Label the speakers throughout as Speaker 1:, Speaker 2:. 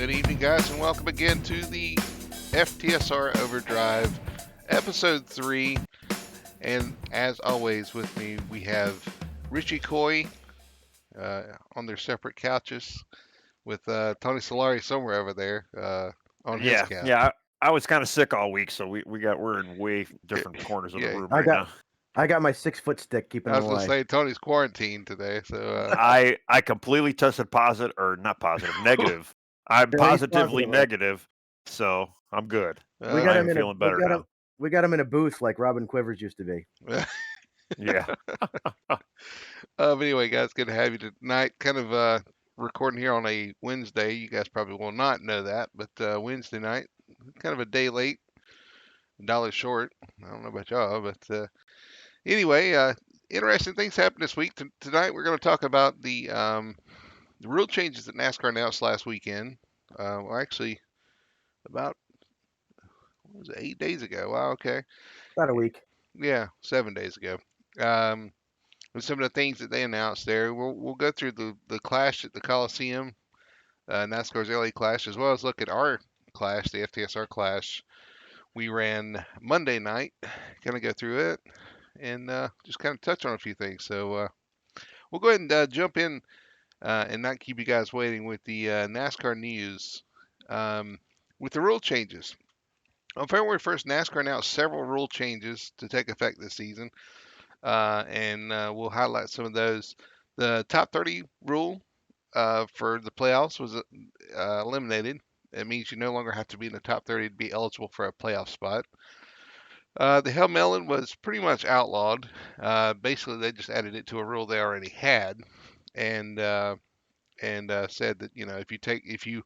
Speaker 1: Good evening, guys, and welcome again to the FTSR Overdrive, Episode 3. And as always, with me, we have Richie Coy on their separate couches with Tony Solari somewhere over there on his couch.
Speaker 2: Yeah. I was kind of sick all week, so we're in way different corners of the room right now.
Speaker 3: I got my 6-foot stick keeping
Speaker 1: I
Speaker 3: him
Speaker 1: was
Speaker 3: away.
Speaker 1: going to say, Tony's quarantined today, so...
Speaker 2: I completely tested positive, or not positive, negative. I'm positively negative, so I'm good. I'm feeling better now.
Speaker 3: We got him in a booth like Robin Quivers used to be.
Speaker 2: Yeah.
Speaker 1: But anyway, guys, good to have you tonight. Kind of recording here on a Wednesday. You guys probably will not know that, but Wednesday night, kind of a day late, $1 short. I don't know about y'all, but anyway, interesting things happened this week. Tonight, we're going to talk about the rule changes that NASCAR announced last weekend. Well, actually, about 8 days ago. Wow, okay.
Speaker 3: About a week.
Speaker 1: Yeah, 7 days ago. With some of the things that they announced there, we'll go through the clash at the Coliseum, NASCAR's LA Clash, as well as look at our clash, the FTSR Clash. We ran Monday night, kind of go through it, and just kind of touch on a few things. So we'll go ahead and jump in and not keep you guys waiting with the NASCAR news. With the rule changes. On February 1st, NASCAR announced several rule changes to take effect this season, and we'll highlight some of those. The top 30 rule for the playoffs was eliminated. It means you no longer have to be in the top 30 to be eligible for a playoff spot. The Hail Melon was pretty much outlawed. Basically, they just added it to a rule they already had, and said that if you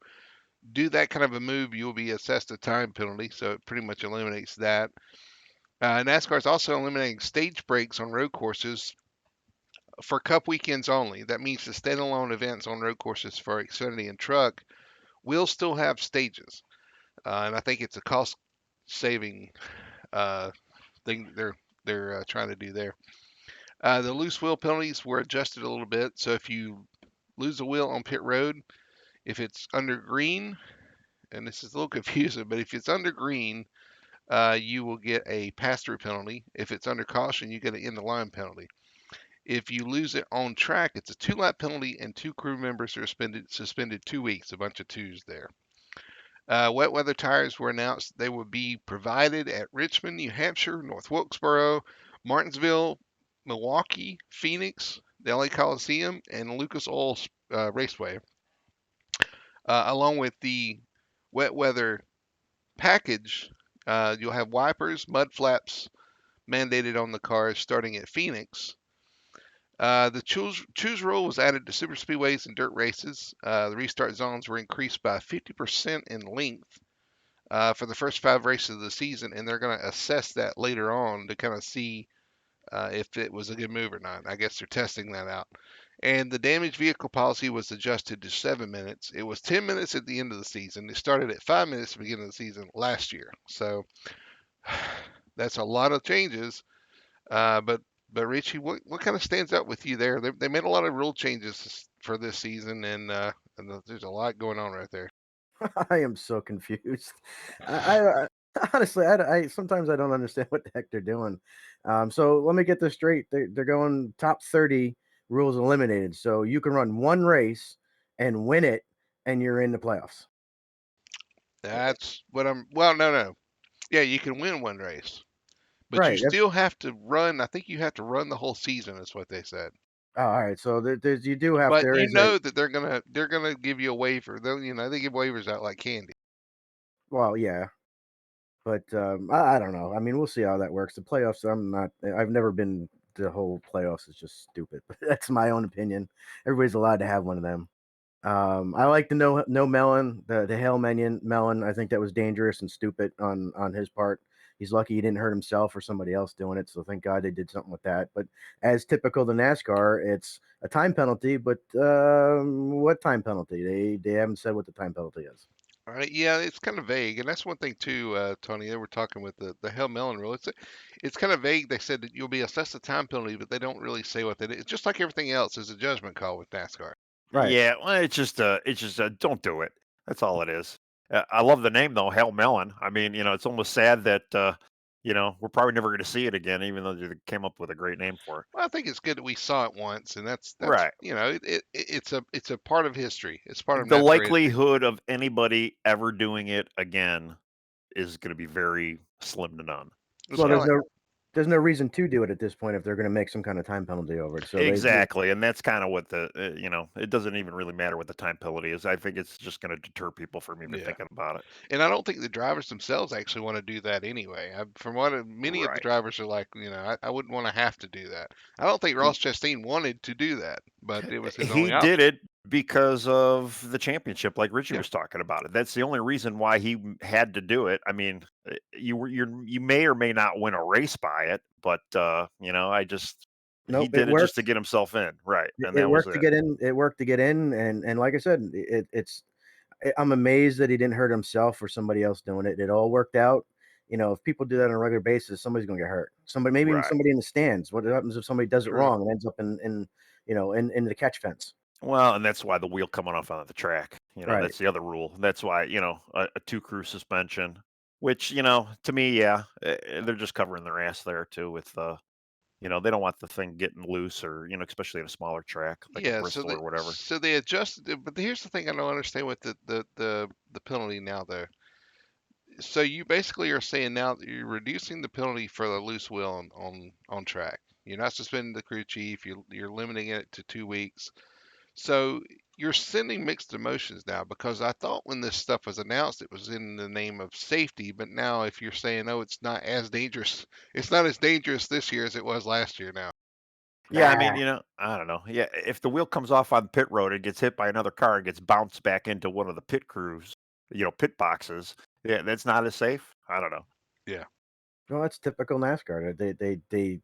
Speaker 1: do that kind of a move, you'll be assessed a time penalty. So it pretty much eliminates that. NASCAR is also eliminating stage breaks on road courses for Cup weekends only. That means the standalone events on road courses for Xfinity and Truck will still have stages, and I think it's a cost-saving thing they're trying to do there. The loose wheel penalties were adjusted a little bit. So if you lose a wheel on pit road, if it's under green, and this is a little confusing, but if it's under green, you will get a pass-through penalty. If it's under caution, you get an end-of-line penalty. If you lose it on track, it's a 2-lap penalty, and 2 crew members are suspended 2 weeks. A bunch of 2s there. Wet weather tires were announced. They would be provided at Richmond, New Hampshire, North Wilkesboro, Martinsville, Milwaukee, Phoenix, the LA Coliseum, and Lucas Oil Raceway. Along with the wet weather package, you'll have wipers, mud flaps mandated on the cars starting at Phoenix. The choose rule was added to super speedways and dirt races. The restart zones were increased by 50% in length for the first 5 races of the season, and they're going to assess that later on to kind of see if it was a good move or not. I guess they're testing that out. And the damaged vehicle policy was adjusted to 7 minutes. It was 10 minutes at the end of the season. It started at 5 minutes at the beginning of the season last year. So that's a lot of changes. But Richie, what kind of stands out with you there? They made a lot of rule changes for this season, and there's a lot going on right there.
Speaker 3: I am so confused. I honestly, I sometimes I don't understand what the heck they're doing. So let me get this straight. They're going top 30 rules eliminated. So you can run one race and win it, and you're in the playoffs.
Speaker 1: That's what I'm. Well, no. Yeah, you can win one race, but
Speaker 3: Right,
Speaker 1: you still have to run. I think you have to run the whole season. Is what they said.
Speaker 3: Oh, all right. So you do have.
Speaker 1: But you know that they're gonna give you a waiver. They give waivers out like candy.
Speaker 3: Well, yeah. But I don't know. I mean, we'll see how that works. The playoffs, I've never been. The whole playoffs is just stupid. But that's my own opinion. Everybody's allowed to have one of them. I like the no melon, the Hail melon. I think that was dangerous and stupid on his part. He's lucky he didn't hurt himself or somebody else doing it. So thank God they did something with that. But as typical to NASCAR, it's a time penalty. But what time penalty? They haven't said what the time penalty is.
Speaker 1: All right, yeah, it's kind of vague, and that's one thing too, Tony. They were talking with the Hail Melon rule. It's kind of vague. They said that you'll be assessed a time penalty, but they don't really say what that is. It's just like everything else is a judgment call with NASCAR.
Speaker 3: Right.
Speaker 2: Yeah, well, it's just don't do it. That's all it is. I love the name though, Hell Melon. I mean, it's almost sad that we're probably never going to see it again, even though they came up with a great name for it.
Speaker 1: Well, I think it's good that we saw it once, and that's
Speaker 2: Right.
Speaker 1: it's a part of history. It's part of
Speaker 2: The
Speaker 1: NASCAR history.
Speaker 2: likelihood of anybody ever doing it again is going to be very slim to none.
Speaker 1: It's
Speaker 3: Well,
Speaker 1: kinda like,
Speaker 3: there's no reason to do it at this point if they're going to make some kind of time penalty over it. So
Speaker 2: Exactly, and that's kind of what it doesn't even really matter what the time penalty is. I think it's just going to deter people from even
Speaker 1: yeah.
Speaker 2: thinking about it.
Speaker 1: And I don't think the drivers themselves actually want to do that anyway. From what many of the
Speaker 2: Right.
Speaker 1: drivers are like, I wouldn't want to have to do that. I don't think Ross Chastain wanted to do that, but it was his
Speaker 2: He
Speaker 1: only
Speaker 2: did
Speaker 1: option.
Speaker 2: it because of the championship, like Richie
Speaker 1: Yeah.
Speaker 2: was talking about it. That's the only reason why he had to do it. I mean, you may or may not win a race by it, but I just he
Speaker 3: Nope, it
Speaker 2: did it just to
Speaker 3: worked.
Speaker 2: get himself in, right? And
Speaker 3: It
Speaker 2: that was
Speaker 3: worked to
Speaker 2: it.
Speaker 3: get in. It worked to get in, and like I said, I'm amazed that he didn't hurt himself or somebody else doing it. It all worked out. If people do that on a regular basis, somebody's going to get hurt. Maybe even
Speaker 2: Right.
Speaker 3: somebody in the stands. What happens if somebody does it
Speaker 1: True.
Speaker 3: wrong and ends up in the catch fence?
Speaker 2: Well, and that's why the wheel coming off on the track.
Speaker 3: Right.
Speaker 2: That's the other rule. That's why a two crew suspension, which to me, yeah, they're just covering their ass there too with they don't want the thing getting loose or, especially at a smaller track like a
Speaker 1: Yeah, so
Speaker 2: Bristol
Speaker 1: they
Speaker 2: or whatever.
Speaker 1: so they adjusted it, but here's the thing I don't understand with the penalty now though. So you basically are saying now that you're reducing the penalty for the loose wheel on track. You're not suspending the crew chief. You're limiting it to 2 weeks. So you're sending mixed emotions now because I thought when this stuff was announced, it was in the name of safety. But now, if you're saying, oh, it's not as dangerous, it's not as dangerous this year as it was last year now.
Speaker 2: Yeah, I
Speaker 3: Ah,
Speaker 2: mean, I don't know. Yeah, if the wheel comes off on pit road and gets hit by another car and gets bounced back into one of the pit crews, pit boxes, yeah, that's not as safe. I don't know.
Speaker 1: Yeah.
Speaker 3: well, that's typical NASCAR. They.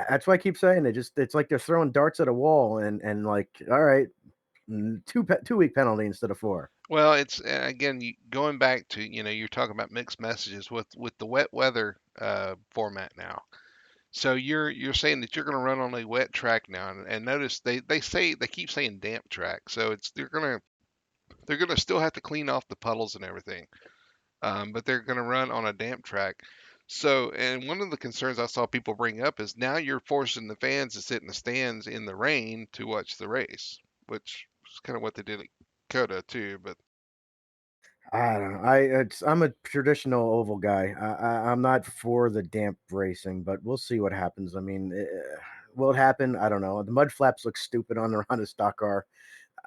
Speaker 3: That's why I keep saying it's like they're throwing darts at a wall and like, all right, 2 week penalty instead of 4.
Speaker 1: Well, it's again going back to you're talking about mixed messages with the wet weather format now. So you're saying that you're going to run on a wet track now, and notice they keep saying damp track. So they're gonna still have to clean off the puddles and everything. But they're going to run on a damp track. So, and one of the concerns I saw people bring up is now you're forcing the fans to sit in the stands in the rain to watch the race, which is kind of what they did at Coda too. But
Speaker 3: I don't know. I'm a traditional oval guy. I'm not for the damp racing, but we'll see what happens. I mean, will it happen? I don't know. The mud flaps look stupid on the Honda stock car.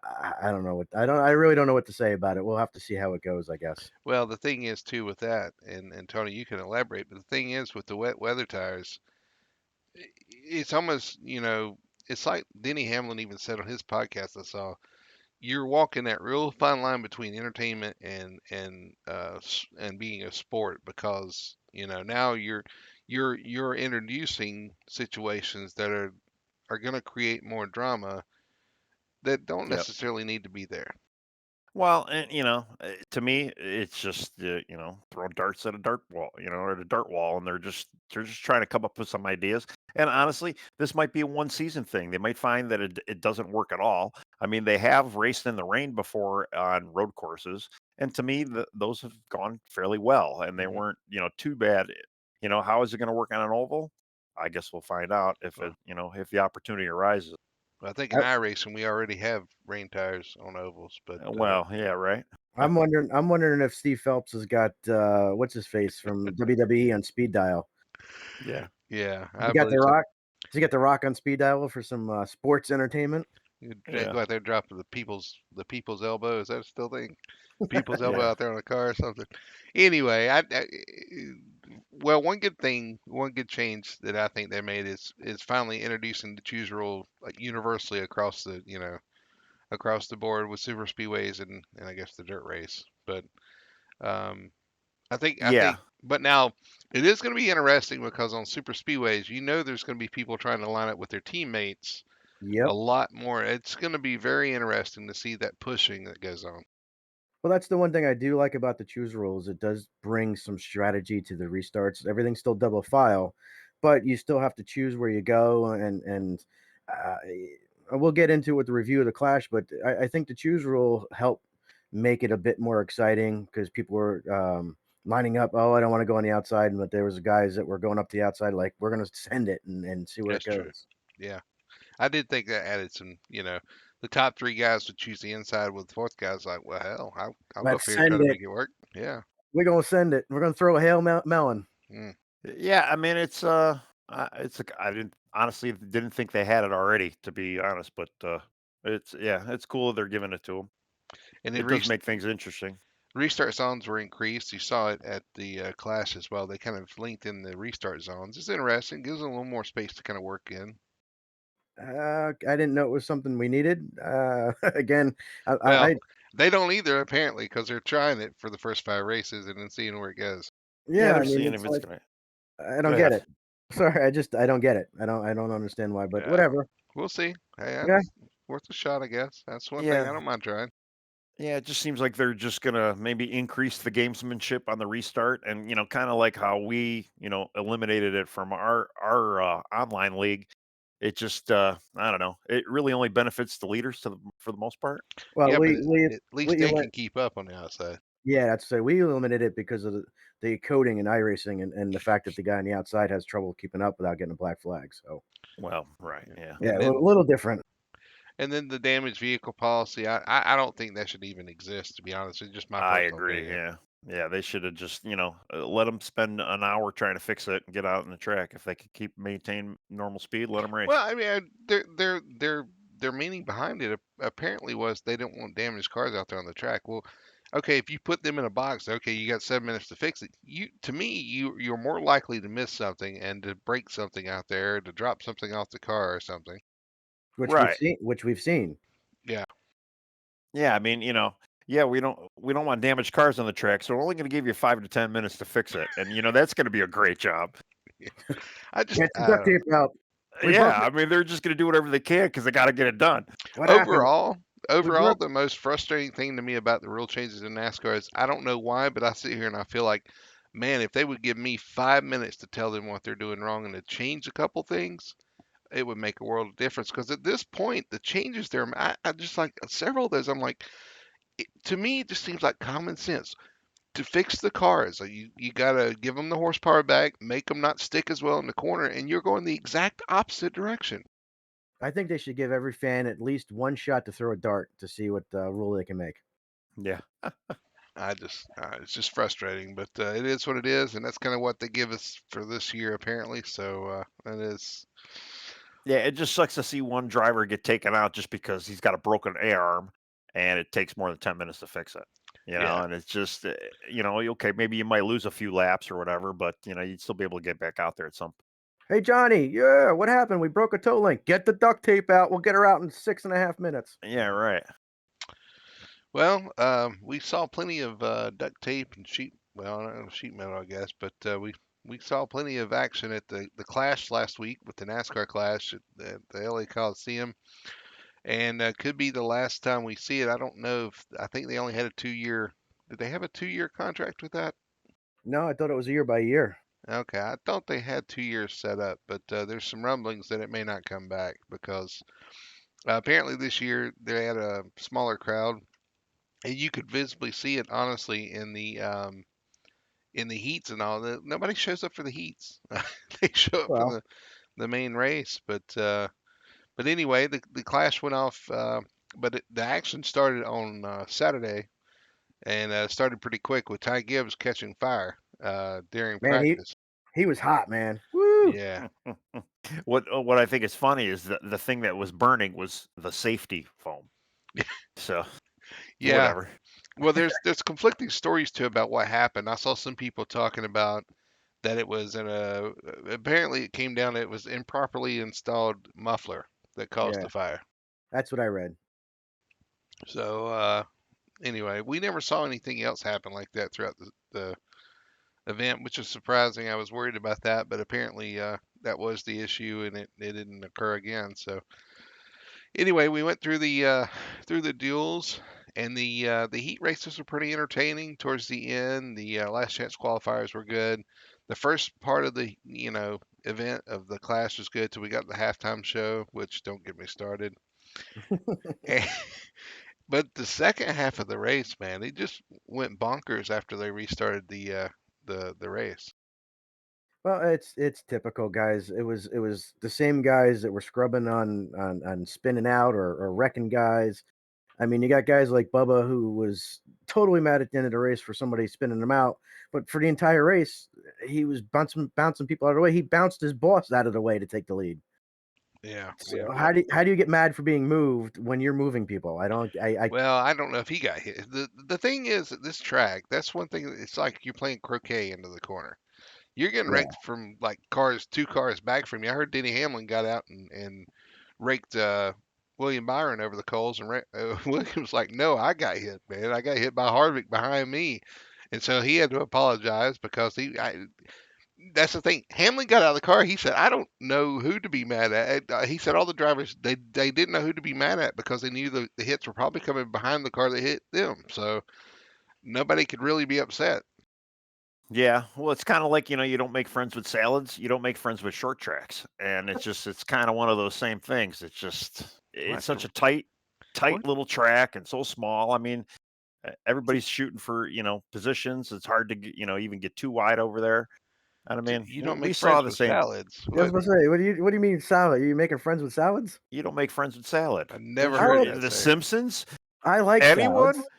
Speaker 3: I don't know what I don't. I really don't know what to say about it. We'll have to see how it goes, I guess.
Speaker 1: well, the thing is too with that, and Tony, you can elaborate. But the thing is with the wet weather tires, it's almost it's like Denny Hamlin even said on his podcast I saw. You're walking that real fine line between entertainment and being a sport because now you're introducing situations that are going to create more drama that don't
Speaker 2: Yep.
Speaker 1: necessarily need to be there.
Speaker 2: Well, and to me, it's just throwing darts at a dart wall, or at a dart wall, and they're just trying to come up with some ideas. And honestly, this might be a one season thing. They might find that it doesn't work at all. I mean, they have raced in the rain before on road courses, and to me, those have gone fairly well, and they
Speaker 1: Hmm.
Speaker 2: weren't too bad. How is it going to work on an oval? I guess we'll find out if
Speaker 1: Well,
Speaker 2: if the opportunity arises.
Speaker 1: I think in iRacing we already have rain tires on ovals, but
Speaker 2: Well, yeah, right.
Speaker 3: I'm wondering. I'm wondering if Steve Phelps has got what's his face from WWE on speed dial.
Speaker 2: Yeah.
Speaker 1: yeah,
Speaker 3: He
Speaker 1: I
Speaker 3: got the
Speaker 1: believe so.
Speaker 3: Rock. Does he got the Rock on speed dial for some sports entertainment?
Speaker 1: You'd
Speaker 2: Yeah.
Speaker 1: go out there and drop the people's elbow. Is that still a thing? People's elbow
Speaker 2: Yeah.
Speaker 1: out there on the car or something. Anyway, well, one good change that I think they made is finally introducing the choose rule like universally across across the board with super speedways and I guess the dirt race. But um, I think,
Speaker 2: Yeah.
Speaker 1: but now it is going to be interesting because on super speedways, there's going to be people trying to line up with their teammates a
Speaker 3: Yep.
Speaker 1: lot more. It's going to be very interesting to see that pushing that goes on.
Speaker 3: Well, that's the one thing I do like about the choose rules. It does bring some strategy to the restarts. Everything's still double file, but you still have to choose where you go. And we'll get into it with the review of the Clash. But I think the choose rule helped make it a bit more exciting because people were lining up. Oh, I don't want to go on the outside, but there was guys that were going up to the outside. Like we're gonna send it and see where it
Speaker 1: That's true.
Speaker 3: goes.
Speaker 1: Yeah, I did think that added some. The top three guys would choose the inside, with the fourth guy's like, well, hell, I'll go up
Speaker 3: Let's
Speaker 1: here and try
Speaker 3: send
Speaker 1: to
Speaker 3: it.
Speaker 1: make it work. Yeah.
Speaker 3: We're gonna send it. We're gonna throw a hail melon.
Speaker 1: Mm.
Speaker 2: Yeah, I mean it's I didn't honestly didn't think they had it already, to be honest, but it's cool that they're giving it to them.
Speaker 1: And then
Speaker 2: It does make things interesting.
Speaker 1: restart zones were increased. You saw it at the Clash as well. They kind of lengthened the restart zones. It's interesting. Gives them a little more space to kind of work in.
Speaker 3: I didn't know it was something we needed. Again,
Speaker 1: Well,
Speaker 3: I
Speaker 1: they don't either apparently because they're trying it for the first 5 races and then seeing where it goes.
Speaker 2: Yeah,
Speaker 3: yeah,
Speaker 2: they're
Speaker 3: I mean,
Speaker 2: seeing
Speaker 3: it's
Speaker 2: if it's
Speaker 3: like
Speaker 2: gonna
Speaker 3: I
Speaker 2: go
Speaker 3: don't get
Speaker 2: ahead.
Speaker 3: it. Sorry, I don't get it. I don't understand why, but
Speaker 1: Yeah,
Speaker 3: whatever.
Speaker 1: we'll see. Hey,
Speaker 3: Yeah,
Speaker 1: that's worth a shot, I guess. That's one thing
Speaker 2: Yeah.
Speaker 1: I don't mind trying.
Speaker 2: Yeah, it just seems like they're just gonna maybe increase the gamesmanship on the restart, and kind of like how we, eliminated it from our online league. It just, I don't know. It really only benefits the leaders for the most part.
Speaker 3: well,
Speaker 1: Yeah, but
Speaker 3: we
Speaker 1: at least
Speaker 3: we
Speaker 1: they
Speaker 3: went.
Speaker 1: can keep up on the outside.
Speaker 3: Yeah, that's so we eliminated it because of the coding and iRacing and the fact that the guy on the outside has trouble keeping up without getting a black flag. So
Speaker 2: Well, right, yeah.
Speaker 3: yeah,
Speaker 1: And
Speaker 3: a
Speaker 1: then
Speaker 3: little different.
Speaker 1: the damaged vehicle policy. I don't think that should even exist, to be honest. It's just my
Speaker 2: I
Speaker 1: personal
Speaker 2: agree.
Speaker 1: opinion.
Speaker 2: Yeah, yeah. They should have just, let them spend an hour trying to fix it and get out on the track. If they could maintain normal speed, let them race.
Speaker 1: Well, I mean, their meaning behind it apparently was they don't want damaged cars out there on the track. Well, okay, if you put them in a box, okay, you got 7 minutes to fix it. To me, you're more likely to miss something and to break something out there, to drop something off the car or something.
Speaker 2: Right.
Speaker 3: Which we've seen.
Speaker 1: Yeah,
Speaker 2: Yeah. I mean, yeah, we don't want damaged cars on the track, so we're only going to give you 5 to 10 minutes to fix it, and that's going to be a great job.
Speaker 3: Get the
Speaker 1: I
Speaker 3: duct
Speaker 1: don't know.
Speaker 3: tape out. We broke
Speaker 2: Yeah, I mean, they're just going to do whatever they can because they got to get it done.
Speaker 3: what happened?
Speaker 1: Overall,
Speaker 3: We
Speaker 1: overall,
Speaker 3: broke
Speaker 1: the most frustrating thing to me about the rule changes in NASCAR is I don't know why, but I sit here and I feel like, man, if they would give me 5 minutes to tell them what they're doing wrong and to change a couple things, it would make a world of difference. Because at this point, the changes there, I just like several of those. I'm like, to me, it just seems like common sense to fix the cars. Like you gotta give them the horsepower back, make them not stick as well in the corner, and you're going the exact opposite direction.
Speaker 3: I think they should give every fan at least one shot to throw a dart to see what rule they can make.
Speaker 2: Yeah.
Speaker 1: It's just frustrating, but it is what it is, and that's kind of what they give us for this year, apparently. So that is,
Speaker 2: Yeah, it just sucks to see one driver get taken out just because he's got a broken A arm and it takes more than 10 minutes to fix it.
Speaker 1: yeah,
Speaker 2: And it's just, okay, maybe you might lose a few laps or whatever, but, you'd still be able to get back out there at some.
Speaker 3: Hey Johnny, yeah, what happened? We broke a toe link. Get the duct tape out. We'll get her out in 6.5 minutes.
Speaker 2: Yeah, right.
Speaker 1: well, we saw plenty of duct tape and well, I don't know, sheet metal, I guess, but we saw plenty of action at the Clash last week with the NASCAR Clash at the LA Coliseum, and could be the last time we see it. I don't know if I think they only had a 2 year. Did they have a 2 year contract with that?
Speaker 3: No, I thought it was year by year.
Speaker 1: Okay, I thought they had 2 years set up, but there's some rumblings that it may not come back because apparently this year they had a smaller crowd, and you could visibly see it honestly in the heats and all. Nobody shows up for the heats. They show up for
Speaker 3: Well,
Speaker 1: the main race, but anyway, the clash went off. The action started on Saturday and started pretty quick with Ty Gibbs catching fire during
Speaker 3: man,
Speaker 1: practice.
Speaker 3: he was hot, man. Woo!
Speaker 1: Yeah,
Speaker 2: What I think is funny is that the thing that was burning was the safety foam. So,
Speaker 1: yeah.
Speaker 2: whatever.
Speaker 1: Well, there's conflicting stories too about what happened. I saw some people talking about that it was apparently it came down it was improperly installed muffler that caused
Speaker 3: Yeah,
Speaker 1: the fire.
Speaker 3: that's what I read.
Speaker 1: So anyway, we never saw anything else happen like that throughout the event, which is surprising. I was worried about that, but apparently that was the issue and it didn't occur again. So anyway, we went through the duels, and the heat races were pretty entertaining towards the end. The last chance qualifiers were good. The first part of the event of the clash was good till we got the halftime show, which don't get me started. And, But the second half of the race, man, it just went bonkers after they restarted the race.
Speaker 3: Well, it's typical, guys. It was the same guys that were scrubbing on spinning out or wrecking guys. I mean, you got guys like Bubba who was totally mad at the end of the race for somebody spinning him out, but for the entire race, he was bouncing people out of the way. He bounced his boss out of the way to take the lead.
Speaker 1: Yeah,
Speaker 3: So
Speaker 1: yeah.
Speaker 3: how do you get mad for being moved when you're moving people? I
Speaker 1: Well, I don't know if he got hit. The thing is, at this track, that's one thing. It's like you're playing croquet into the corner. You're getting
Speaker 3: yeah.
Speaker 1: wrecked from like two cars back from you. I heard Denny Hamlin got out and raked William Byron over the coals, and William was like, "No, I got hit, man. I got hit by Harvick behind me," and so he had to apologize because that's the thing. Hamlin got out of the car. He said, "I don't know who to be mad at." He said all the drivers they didn't know who to be mad at because they knew the hits were probably coming behind the car that hit them. So nobody could really be upset.
Speaker 2: Yeah, well, it's kind of like, you don't make friends with salads, you don't make friends with short tracks, and it's kind of one of those same things. It's
Speaker 1: What?
Speaker 2: such a tight
Speaker 1: What?
Speaker 2: little track and so small. I mean, everybody's shooting for, positions. It's hard to even get too wide over there. And I mean,
Speaker 1: You don't
Speaker 2: we
Speaker 1: make
Speaker 2: saw
Speaker 1: friends
Speaker 2: the
Speaker 1: with
Speaker 2: same.
Speaker 1: salads.
Speaker 3: I was
Speaker 1: What?
Speaker 3: about to say, what do you mean salad? Are you making friends with salads?
Speaker 2: You don't make friends with salad.
Speaker 1: I never
Speaker 3: I
Speaker 1: heard
Speaker 3: don't.
Speaker 1: that
Speaker 2: The
Speaker 1: saying.
Speaker 2: Simpsons.
Speaker 3: I like
Speaker 2: Anyone?
Speaker 3: salads.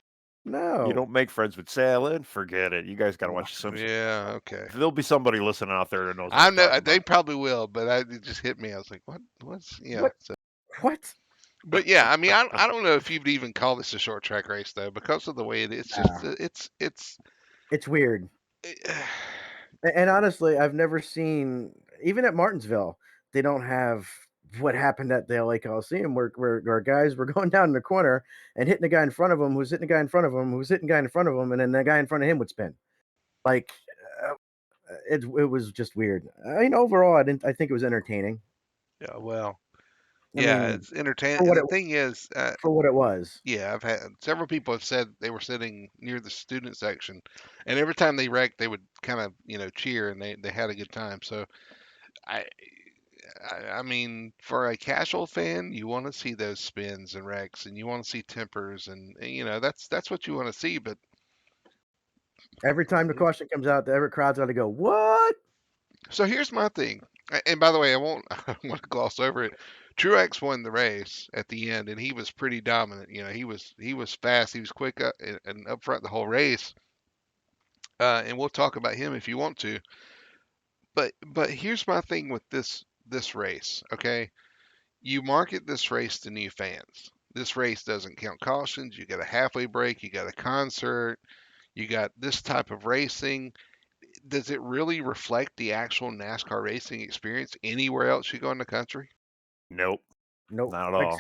Speaker 2: You
Speaker 3: No.
Speaker 2: don't make friends with salad. Forget it. You guys got to
Speaker 3: No.
Speaker 2: watch The Simpsons.
Speaker 1: Yeah, okay.
Speaker 2: There'll be somebody listening out there that knows what
Speaker 1: I
Speaker 2: I'm
Speaker 1: know
Speaker 2: talking
Speaker 1: they
Speaker 2: about.
Speaker 1: probably will, but it just hit me. I was like, "What? What's yeah?"
Speaker 3: What?
Speaker 1: So,
Speaker 3: What?
Speaker 1: but yeah, I mean, I don't know if you'd even call this a short track race though, because of the way it is. Just
Speaker 3: Nah.
Speaker 1: it's
Speaker 3: It's weird.
Speaker 1: eh,
Speaker 3: And honestly, I've never seen even at Martinsville, they don't have what happened at the LA Coliseum where guys were going down in the corner and hitting the guy in front of them, who's hitting the guy in front of him, who's hitting the guy in front of him, and then the guy in front of him would spin. Like uh, it was just weird. I mean, overall, I think it was entertaining.
Speaker 1: yeah, well,
Speaker 3: I
Speaker 1: yeah,
Speaker 3: mean,
Speaker 1: it's entertaining.
Speaker 3: for what
Speaker 1: The
Speaker 3: it
Speaker 1: thing is,
Speaker 3: for what it was.
Speaker 1: yeah, I've had several people have said they were sitting near the student section, and every time they wrecked, they would kind of cheer and they had a good time. So I I mean, for a casual fan, you want to see those spins and wrecks, and you want to see tempers, and that's what you want to see. But
Speaker 3: Every time the caution comes out, every crowd's got to go, "What?"
Speaker 1: so here's my thing, and by the way, I won't I don't want to gloss over it. Truex won the race at the end, and he was pretty dominant. He was fast, he was quick up and up front the whole race. And we'll talk about him if you want to. But here's my thing with this race. Okay, you market this race to new fans. This race doesn't count cautions. You got a halfway break. You got a concert. You got this type of racing. Does it really reflect the actual NASCAR racing experience anywhere else you go in the country?
Speaker 2: Nope,
Speaker 3: Nope.
Speaker 2: not at all.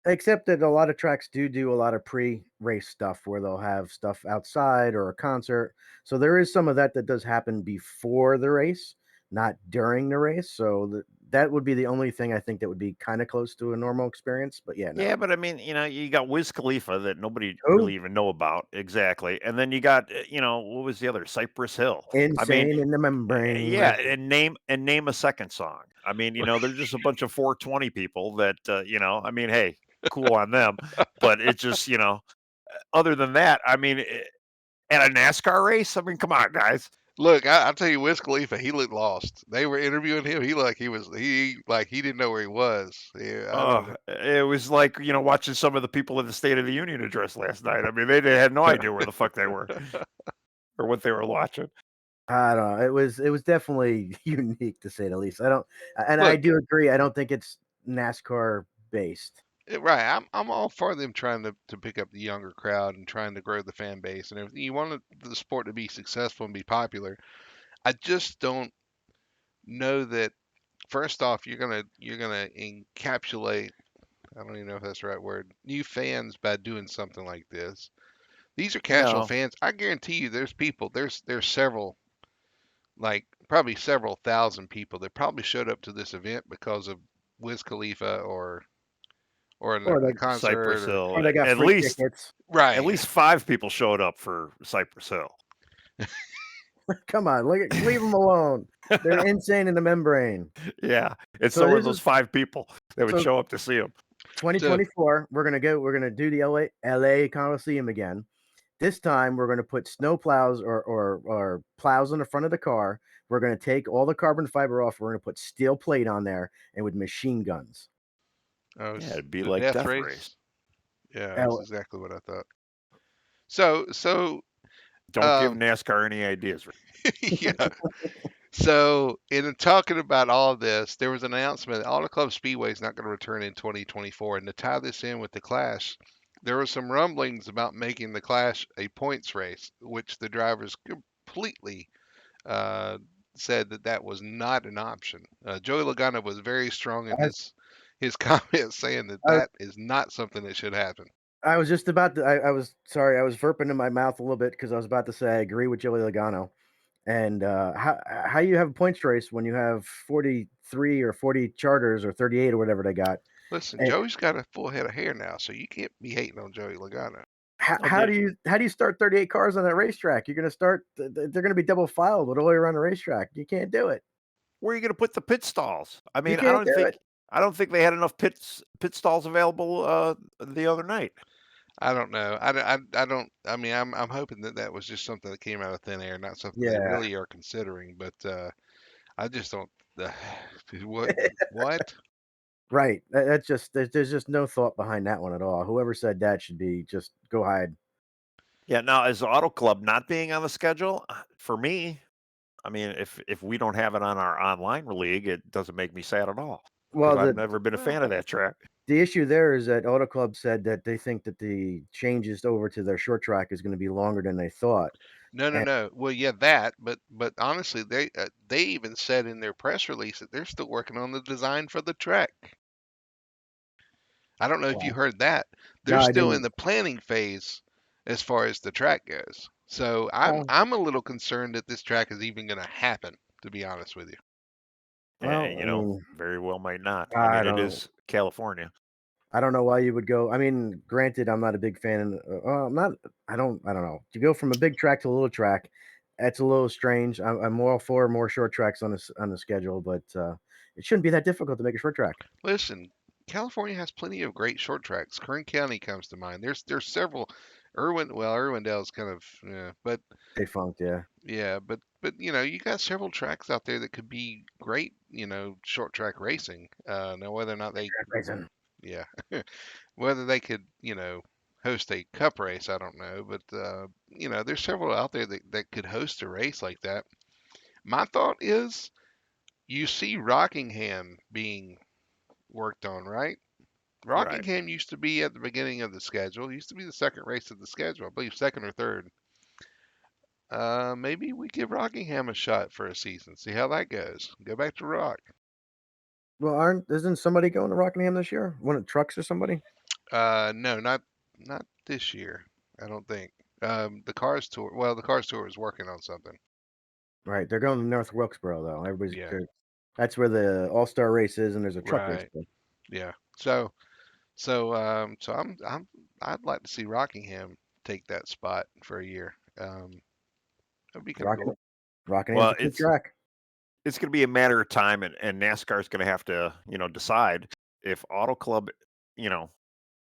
Speaker 3: Except that a lot of tracks do a lot of pre-race stuff where they'll have stuff outside or a concert. So there is some of that does happen before the race, not during the race. So that would be the only thing I think that would be kind of close to a normal experience. But yeah, no.
Speaker 2: Yeah, but I mean, you got Wiz Khalifa that nobody
Speaker 3: Oh,
Speaker 2: really even know about exactly, and then you got, what was the other? Cypress Hill. I mean,
Speaker 3: insane in the
Speaker 2: yeah,
Speaker 3: membrane.
Speaker 2: and name a second song. I mean, they're just a bunch of 420 people that, I mean, hey, cool on them, but it's just, other than that, I mean, at a NASCAR race, I mean, come on, guys.
Speaker 1: Look, I'll tell you, Wiz Khalifa, he looked lost. They were interviewing him. He didn't know where he was. Yeah, I don't know.
Speaker 2: It was like, watching some of the people in the State of the Union address last night. I mean, they had no idea where the fuck they were or what they were watching.
Speaker 3: I don't know. It was definitely unique to say the least. I
Speaker 1: Look,
Speaker 3: do agree. I don't think it's NASCAR based.
Speaker 1: right. I'm all for them trying to pick up the younger crowd and trying to grow the fan base and everything. You want the sport to be successful and be popular. I just don't know that. First off, you're gonna encapsulate. I don't even know if that's the right word. New fans by doing something like this. These are casual
Speaker 2: No,
Speaker 1: fans. I guarantee you, there's people. There's several, like probably several thousand people that probably showed up to this event because of Wiz Khalifa or
Speaker 3: Or
Speaker 1: a
Speaker 3: they
Speaker 2: Cypress
Speaker 1: concert or
Speaker 2: Hill.
Speaker 3: or they got
Speaker 2: At
Speaker 3: free
Speaker 2: least
Speaker 3: tickets.
Speaker 2: at
Speaker 1: right.
Speaker 2: least 5 people showed up for Cypress Hill.
Speaker 3: Come on, leave them alone. They're insane in the membrane.
Speaker 2: Yeah, it's
Speaker 3: So
Speaker 2: somewhere
Speaker 3: this
Speaker 2: those
Speaker 3: is
Speaker 2: 5 people that would
Speaker 3: so
Speaker 2: show up to see him.
Speaker 1: So
Speaker 3: 2024, we're gonna do the LA Coliseum again. This time we're gonna put snow plows or plows on the front of the car. We're gonna take all the carbon fiber off. We're gonna put steel plate on there and with machine guns.
Speaker 2: Yeah, it'd be
Speaker 1: the
Speaker 2: like
Speaker 1: death
Speaker 2: Death Race.
Speaker 1: race. Yeah, that's
Speaker 3: L-
Speaker 1: exactly what I thought. So
Speaker 2: Don't give NASCAR any ideas.
Speaker 1: yeah. So, in talking about all of this, there was an announcement that Auto Club Speedway is not going to return in 2024. And to tie this in with the Clash, there were some rumblings about making the Clash a points race, which the drivers completely uh, said that that was not an option. Joey Logano was very strong in
Speaker 3: As
Speaker 1: his comments, saying that
Speaker 3: I,
Speaker 1: that is not something that should happen.
Speaker 3: I was just about to. I was sorry. I was burping in my mouth a little bit because I was about to say I agree with Joey Logano. And how you have a points race when you have 43 or 40 charters or 38 or whatever they got?
Speaker 1: Listen,
Speaker 3: And
Speaker 1: Joey's got a full head of hair now, so you can't be hating on Joey Logano.
Speaker 3: how do you start 38 cars on that racetrack? You're going to start. They're going to be double filed all the way around the racetrack. You can't do it.
Speaker 2: Where are you going to put the pit stalls? I
Speaker 3: You
Speaker 2: mean,
Speaker 3: can't do it.
Speaker 2: I don't think they had enough pit stalls available the other night.
Speaker 1: I don't know. I don't. I mean, I'm hoping that that was just something that came out of thin air, not something they
Speaker 3: Yeah,
Speaker 1: really are considering. But I just don't. Uh, what? What?
Speaker 3: right. That's just there's just no thought behind that one at all. Whoever said that should be just go hide.
Speaker 2: Yeah, now as Auto Club not being on the schedule, for me, I mean, if we don't have it on our online league, it doesn't make me sad at all because
Speaker 3: Well,
Speaker 2: I've never been a fan of that track.
Speaker 3: the issue there is that Auto Club said that they think that the changes over to their short track is going to be longer than they thought.
Speaker 1: No, no,
Speaker 3: And
Speaker 1: no. Well, yeah, that. But honestly, they even said in their press release that they're still working on the design for the track. I don't know if you
Speaker 3: well,
Speaker 1: heard that.
Speaker 3: no,
Speaker 1: They're
Speaker 3: I
Speaker 1: still in
Speaker 3: didn't.
Speaker 1: the planning phase as far as the track goes. So
Speaker 3: Well,
Speaker 1: I'm a little concerned that this track is even going to happen. To be honest with you.
Speaker 2: And,
Speaker 3: I mean,
Speaker 2: very well might not. I
Speaker 3: I
Speaker 2: mean, it
Speaker 3: don't.
Speaker 2: is California.
Speaker 3: I don't know why you would go. I mean, granted, I'm not a big fan. I'm not. I don't. I don't know. To go from a big track to a little track, that's a little strange. I'm all for more short tracks on the schedule, but it shouldn't be that difficult to make a short track.
Speaker 1: Listen, California has plenty of great short tracks. Kern County comes to mind. There's several. Irwindale's kind of, yeah, but
Speaker 3: Defunct, yeah.
Speaker 1: yeah, but you got several tracks out there that could be great, short track racing. Now whether or not they,
Speaker 3: Racing.
Speaker 1: yeah, whether they could, host a cup race, I don't know, but there's several out there that could host a race like that. My thought is, you see Rockingham being worked on, right?
Speaker 2: Right.
Speaker 1: Rockingham used to be at the beginning of the schedule. Used to be the second race of the schedule, I believe second or third. Maybe we give Rockingham a shot for a season. See how that goes. Go back to Rock.
Speaker 3: Well, isn't somebody going to Rockingham this year? One of the trucks or somebody?
Speaker 1: No, not this year. I don't think. The Cars Tour. Well, the Cars Tour is working on something.
Speaker 3: Right, they're going to North Wilkesboro though.
Speaker 1: Yeah.
Speaker 3: That's where the All Star race is, and there's a truck race
Speaker 1: Right.
Speaker 3: there.
Speaker 1: Yeah. So I'd like to see Rockingham take that spot for a year. That'd be kind of
Speaker 3: Rocking,
Speaker 1: cool.
Speaker 3: Rockingham's
Speaker 2: Well,
Speaker 3: a good track.
Speaker 2: it's going to be a matter of time, and NASCAR is going to have to, decide if Auto Club, you know,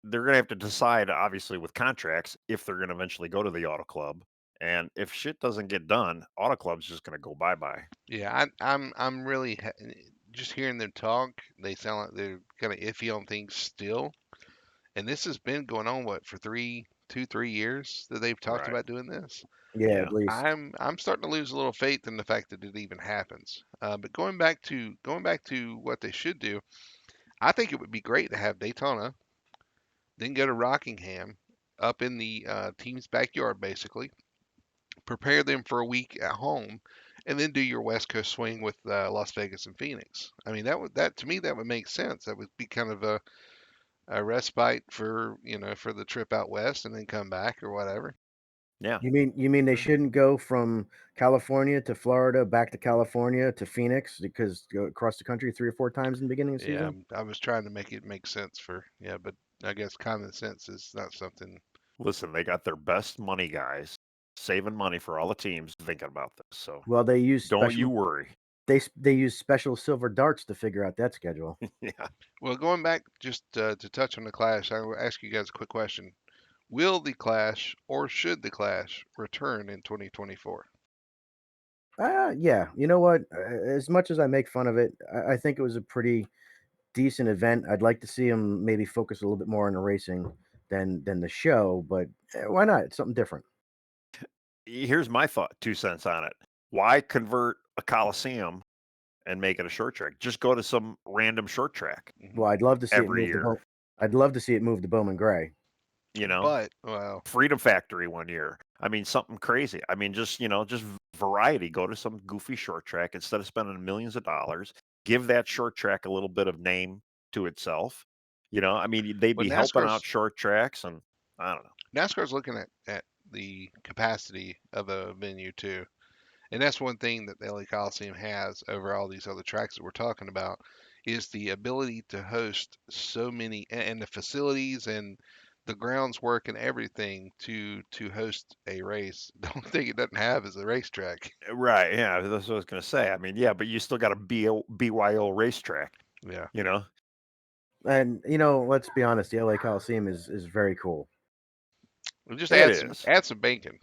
Speaker 2: they're going to have to decide, obviously, with contracts, if they're going to eventually go to the Auto Club. And if shit doesn't get done, Auto Club's just going to go bye bye.
Speaker 1: Yeah, I'm really just hearing them talk. They sound like they're kind of iffy on things still. And this has been going on what for 3 years that they've talked
Speaker 2: Right.
Speaker 1: about doing this.
Speaker 3: Yeah,
Speaker 2: Yeah.
Speaker 3: at least.
Speaker 1: I'm starting to lose a little faith in the fact that it even happens. But going back to what they should do, I think it would be great to have Daytona, then go to Rockingham, up in the team's backyard, basically. Prepare them for a week at home, and then do your West Coast swing with Las Vegas and Phoenix. I mean, that to me that would make sense. That would be kind of a respite for the trip out west, and then come back or whatever.
Speaker 2: Yeah.
Speaker 3: You mean they
Speaker 1: Uh,
Speaker 3: shouldn't go from California to Florida, back to California to Phoenix because go across the country 3 or 4 times in the beginning of the
Speaker 1: Yeah,
Speaker 3: season?
Speaker 1: I was trying to make it make sense for yeah, but I guess common sense is not something.
Speaker 2: Listen, they got their best money guys saving money for all the teams thinking about this. So
Speaker 3: Well, they use
Speaker 2: don't you
Speaker 3: special
Speaker 2: worry.
Speaker 3: They use special silver darts to figure out that schedule.
Speaker 2: Yeah.
Speaker 1: Well, going back just to touch on the Clash, I will ask you guys a quick question. Will the Clash or should the Clash return in 2024?
Speaker 3: Yeah. You know what? As much as I make fun of it, I think it was a pretty decent event. I'd like to see them maybe focus a little bit more on the racing than the show, but why not? It's something different.
Speaker 2: Here's my thought, 2 cents on it. Why convert a Coliseum and make it a short track? Just go to some random short track
Speaker 3: Well, I'd love to see it
Speaker 2: every
Speaker 3: move to
Speaker 2: year.
Speaker 3: I'd love to see it move to Bowman Gray.
Speaker 2: You know,
Speaker 1: But, well,
Speaker 2: Freedom Factory one year. I mean, something crazy. I mean, just just variety. Go to some goofy short track instead of spending millions of dollars. Give that short track a little bit of name to itself. I mean, they'd
Speaker 1: but
Speaker 2: be helping out short tracks, and I don't know.
Speaker 1: NASCAR's looking at the capacity of a venue too. And that's one thing that the LA Coliseum has over all these other tracks that we're talking about is the ability to host so many and the facilities and the grounds work and everything to host a race. The only thing it doesn't have is a racetrack.
Speaker 2: Right? Yeah, that's what I was gonna say. I mean, yeah, but you still got a BYO racetrack.
Speaker 1: Yeah.
Speaker 2: You know,
Speaker 3: And let's be honest, the LA Coliseum is very cool.
Speaker 1: We'll just
Speaker 2: it
Speaker 1: add some bacon.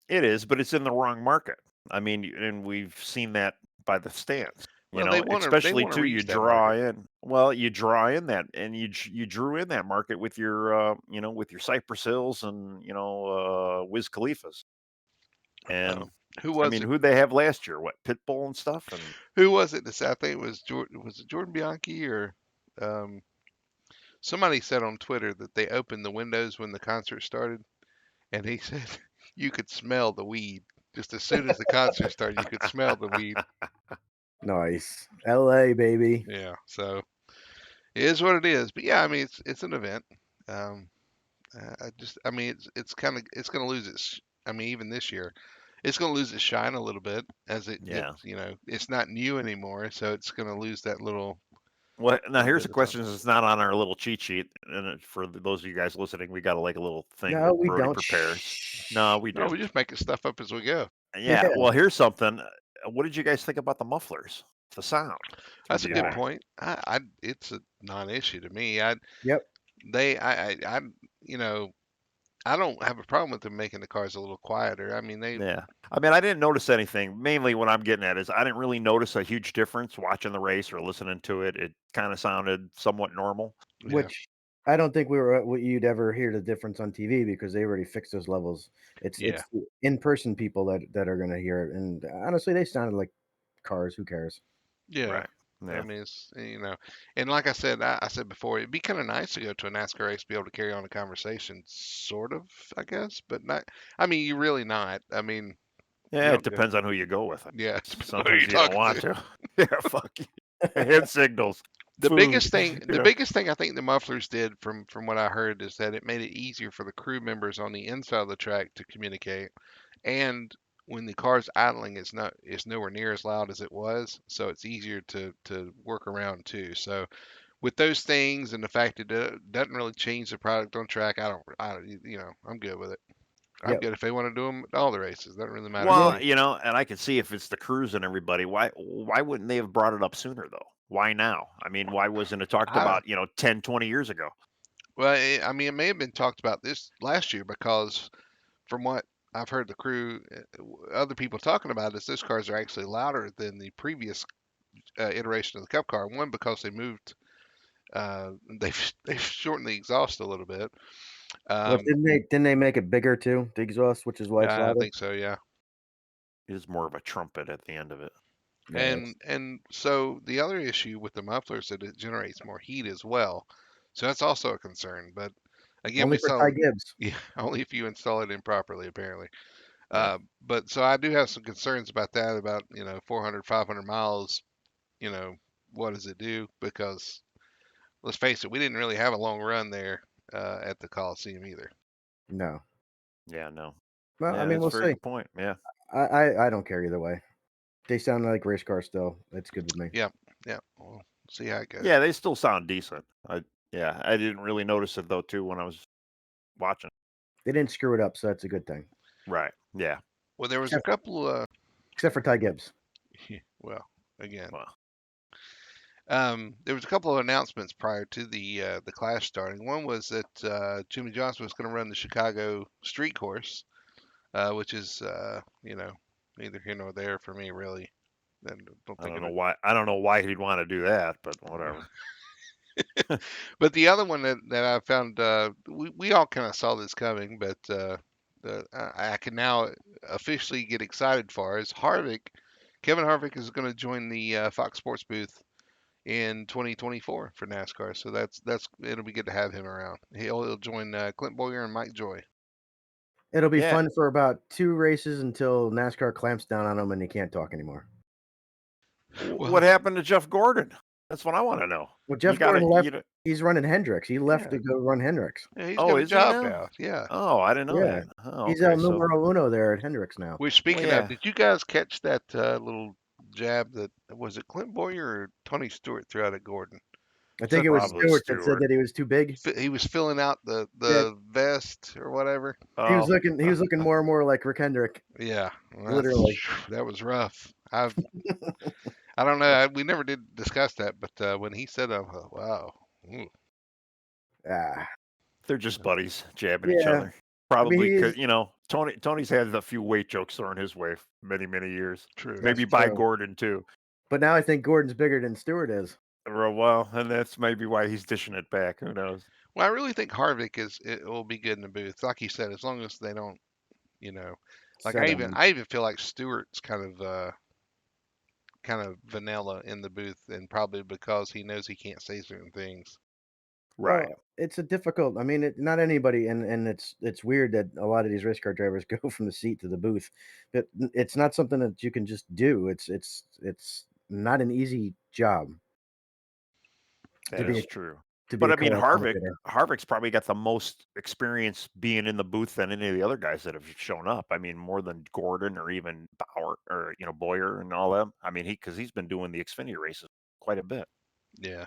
Speaker 2: but it's in the wrong market. I mean, and we've seen that by the stands.
Speaker 1: Well, they want
Speaker 2: Especially
Speaker 1: to
Speaker 2: too, you
Speaker 1: reach that
Speaker 2: draw
Speaker 1: market.
Speaker 2: in. Well, you draw in that, and you drew in that market with your with your Cypress Hills and Wiz Khalifa's. And
Speaker 1: Who
Speaker 2: I
Speaker 1: was
Speaker 2: mean,
Speaker 1: it?
Speaker 2: who'd they have last year? What, Pitbull and stuff? And
Speaker 1: Who was it? I think it was Was it Jordan Bianchi or um, somebody said on Twitter that they opened the windows when the concert started, and he said you could smell the weed. Just as soon as the concert started, you could smell the weed.
Speaker 3: Nice. LA, baby.
Speaker 1: Yeah, so it is what it is. But yeah, I mean, it's an event. Um, I mean, it's going to lose its. I mean, even this year, it's going to lose its shine a little bit as it
Speaker 2: yeah.
Speaker 1: gets. It's not new anymore, so it's going to lose that
Speaker 2: Well, now
Speaker 1: little
Speaker 2: here's
Speaker 1: bit
Speaker 2: a
Speaker 1: of something.
Speaker 2: question that's not on our little cheat sheet, and for those of you guys listening, we got like a little thing
Speaker 3: No,
Speaker 2: that
Speaker 3: we
Speaker 2: Brody
Speaker 3: don't.
Speaker 2: prepares.
Speaker 3: Shh.
Speaker 2: No, we
Speaker 1: No,
Speaker 2: do.
Speaker 1: we're just making stuff up as we go.
Speaker 2: Yeah. Well, here's something. What did you guys think about the mufflers? The sound through
Speaker 1: That's a
Speaker 2: the
Speaker 1: good
Speaker 2: event.
Speaker 1: point. It's a non-issue to me.
Speaker 3: Yep.
Speaker 1: I you know, I don't have a problem with them making the cars a little quieter. I mean,
Speaker 2: Yeah. I mean, I didn't notice anything. Mainly what I'm getting at is I didn't really notice a huge difference watching the race or listening to it. It kind of sounded somewhat normal.
Speaker 1: yeah,
Speaker 3: Which I don't think you'd ever hear the difference on TV because they already fixed those levels. It's
Speaker 1: yeah,
Speaker 3: the in-person people that are going to hear it, and honestly, they sounded like cars. Who cares?
Speaker 1: yeah.
Speaker 2: Right.
Speaker 1: I
Speaker 2: Yeah.
Speaker 1: mean, and like I said, I said before, it'd be kind of nice to go to a NASCAR race, be able to carry on a conversation, sort of, I guess, but not. I mean, you really not. I mean, you
Speaker 2: Yeah, it
Speaker 1: don't go.
Speaker 2: depends on who you go with.
Speaker 1: Yeah, depends on who
Speaker 2: Sometimes
Speaker 1: you're
Speaker 2: you don't
Speaker 1: talking
Speaker 2: want
Speaker 1: to.
Speaker 2: to. Yeah, fuck you. Hand signals,
Speaker 1: The
Speaker 2: food.
Speaker 1: biggest thing, the
Speaker 2: Yeah.
Speaker 1: biggest thing I think the mufflers did, from what I heard, is that it made it easier for the crew members on the inside of the track to communicate, and when the car's idling, it's nowhere near as loud as it was, so it's easier to work around too. So with those things and the fact that it doesn't really change the product on track, I'm good with it. I'm
Speaker 3: Yep.
Speaker 1: good if they want to do them at all the races. Doesn't really matter to
Speaker 3: Yeah.
Speaker 2: Well,
Speaker 1: me.
Speaker 2: and I can see if it's the crews and everybody, why wouldn't they have brought it up sooner though? Why now? I mean, why wasn't it talked
Speaker 1: I
Speaker 2: about, 10, 20 years ago?
Speaker 1: Well, I mean, it may have been talked about this last year because from what I've heard the crew, other people talking about is those cars are actually louder than the previous iteration of the Cup car. One because they moved, they've shortened the exhaust a little bit.
Speaker 3: Well,
Speaker 1: Um,
Speaker 3: didn't they make it bigger too, the exhaust, which is why it's
Speaker 1: I
Speaker 3: louder?
Speaker 1: think so, yeah.
Speaker 2: It is more of a trumpet at the end of it.
Speaker 3: Yeah,
Speaker 1: And so the other issue with the muffler is that it generates more heat as well. So that's also a concern. But again,
Speaker 3: only
Speaker 1: we
Speaker 3: for
Speaker 1: saw,
Speaker 3: Ty Gibbs.
Speaker 1: yeah, only if you install it improperly, apparently.
Speaker 2: Yeah.
Speaker 1: But so I do have some concerns about that, about 400, 500 miles. You know, what does it do? Because let's face it, we didn't really have a long run there at the Coliseum either.
Speaker 3: No.
Speaker 2: Yeah, no.
Speaker 3: Well, I
Speaker 2: Yeah,
Speaker 3: mean,
Speaker 2: that's a
Speaker 3: we'll
Speaker 2: very
Speaker 3: see.
Speaker 2: good point. Yeah.
Speaker 3: I don't care either way. They sound like race cars still. It's good with me.
Speaker 1: Yeah, yeah. We'll see how it goes.
Speaker 2: Yeah, they still sound decent. I didn't really notice it though too when I was watching.
Speaker 3: They didn't screw it up, so that's a good thing.
Speaker 2: Right. Yeah.
Speaker 1: Well, there was a
Speaker 3: Except
Speaker 1: couple.
Speaker 3: except for Ty Gibbs.
Speaker 1: Well, again,
Speaker 2: Well,
Speaker 1: there was a couple of announcements prior to the Clash starting. One was that Jimmy Johnson was going to run the Chicago Street Course, which is neither here nor there for me really. I don't
Speaker 2: I
Speaker 1: think
Speaker 2: don't
Speaker 1: of
Speaker 2: know
Speaker 1: it.
Speaker 2: why. I don't know why he'd want to do that, but whatever.
Speaker 1: But the other one that I found, we all kind of saw this coming, but I can now officially get excited for is Harvick. Kevin Harvick is going to join the Fox Sports booth in 2024 for NASCAR. So that's it'll be good to have him around. He'll join Clint Boyer and Mike Joy.
Speaker 3: It'll be
Speaker 2: Yeah.
Speaker 3: fun for about 2 races until NASCAR clamps down on him and he can't talk anymore.
Speaker 2: What happened to Jeff Gordon? That's what I want to know.
Speaker 3: Well,
Speaker 2: You
Speaker 3: Jeff
Speaker 2: gotta,
Speaker 3: Gordon left.
Speaker 2: you know,
Speaker 3: He's running Hendricks. He left
Speaker 1: Yeah,
Speaker 3: to go run Hendricks.
Speaker 1: yeah, he's
Speaker 2: oh,
Speaker 1: got a
Speaker 2: is he
Speaker 1: job
Speaker 2: now?
Speaker 1: now. Yeah.
Speaker 2: Oh, I didn't know
Speaker 3: Yeah.
Speaker 2: that. Oh,
Speaker 3: He's
Speaker 2: okay.
Speaker 3: el numero uno there at Hendricks now.
Speaker 1: We're speaking
Speaker 2: yeah.
Speaker 1: of. Did you guys catch that little jab that was it Clint Boyer or Tony Stewart threw out at Gordon?
Speaker 3: I think it was
Speaker 2: Probably
Speaker 3: Stewart that said that he was too big.
Speaker 1: He was filling out
Speaker 3: Yeah.
Speaker 1: the vest or whatever.
Speaker 3: He was
Speaker 2: Oh,
Speaker 3: looking more and more like Rick Hendrick.
Speaker 1: Yeah, well,
Speaker 3: Literally.
Speaker 1: that was rough. I don't know. We never did discuss that, but when he said, wow. Ooh.
Speaker 3: Ah.
Speaker 2: they're just buddies jabbing each
Speaker 3: Yeah.
Speaker 2: other.
Speaker 3: I mean,
Speaker 2: Probably
Speaker 3: he's
Speaker 2: because Tony's had a few weight jokes thrown his way for many years.
Speaker 1: True.
Speaker 2: Maybe
Speaker 3: That's
Speaker 2: by
Speaker 3: true.
Speaker 2: Gordon too.
Speaker 3: But now I think Gordon's bigger than Stewart is.
Speaker 2: Well, and that's maybe why he's dishing it back. Who knows?
Speaker 1: Well, I really think Harvick it will be good in the booth, like you said, as long as they don't, like
Speaker 3: Set him.
Speaker 1: I even feel like Stewart's kind of vanilla in the booth, and probably because he knows he can't say certain things.
Speaker 2: Right.
Speaker 3: Well, it's a difficult. I mean, not anybody, and it's weird that a lot of these race car drivers go from the seat to the booth, but it's not something that you can just do. It's not an easy job
Speaker 2: That
Speaker 3: to be
Speaker 2: is true.
Speaker 3: to be
Speaker 2: But
Speaker 3: a
Speaker 2: I mean,
Speaker 3: color commentator.
Speaker 2: Harvick's probably got the most experience being in the booth than any of the other guys that have shown up. I mean, more than Gordon or even Bauer or Boyer and all them. I mean, because he's been doing the Xfinity races quite a bit.
Speaker 1: Yeah.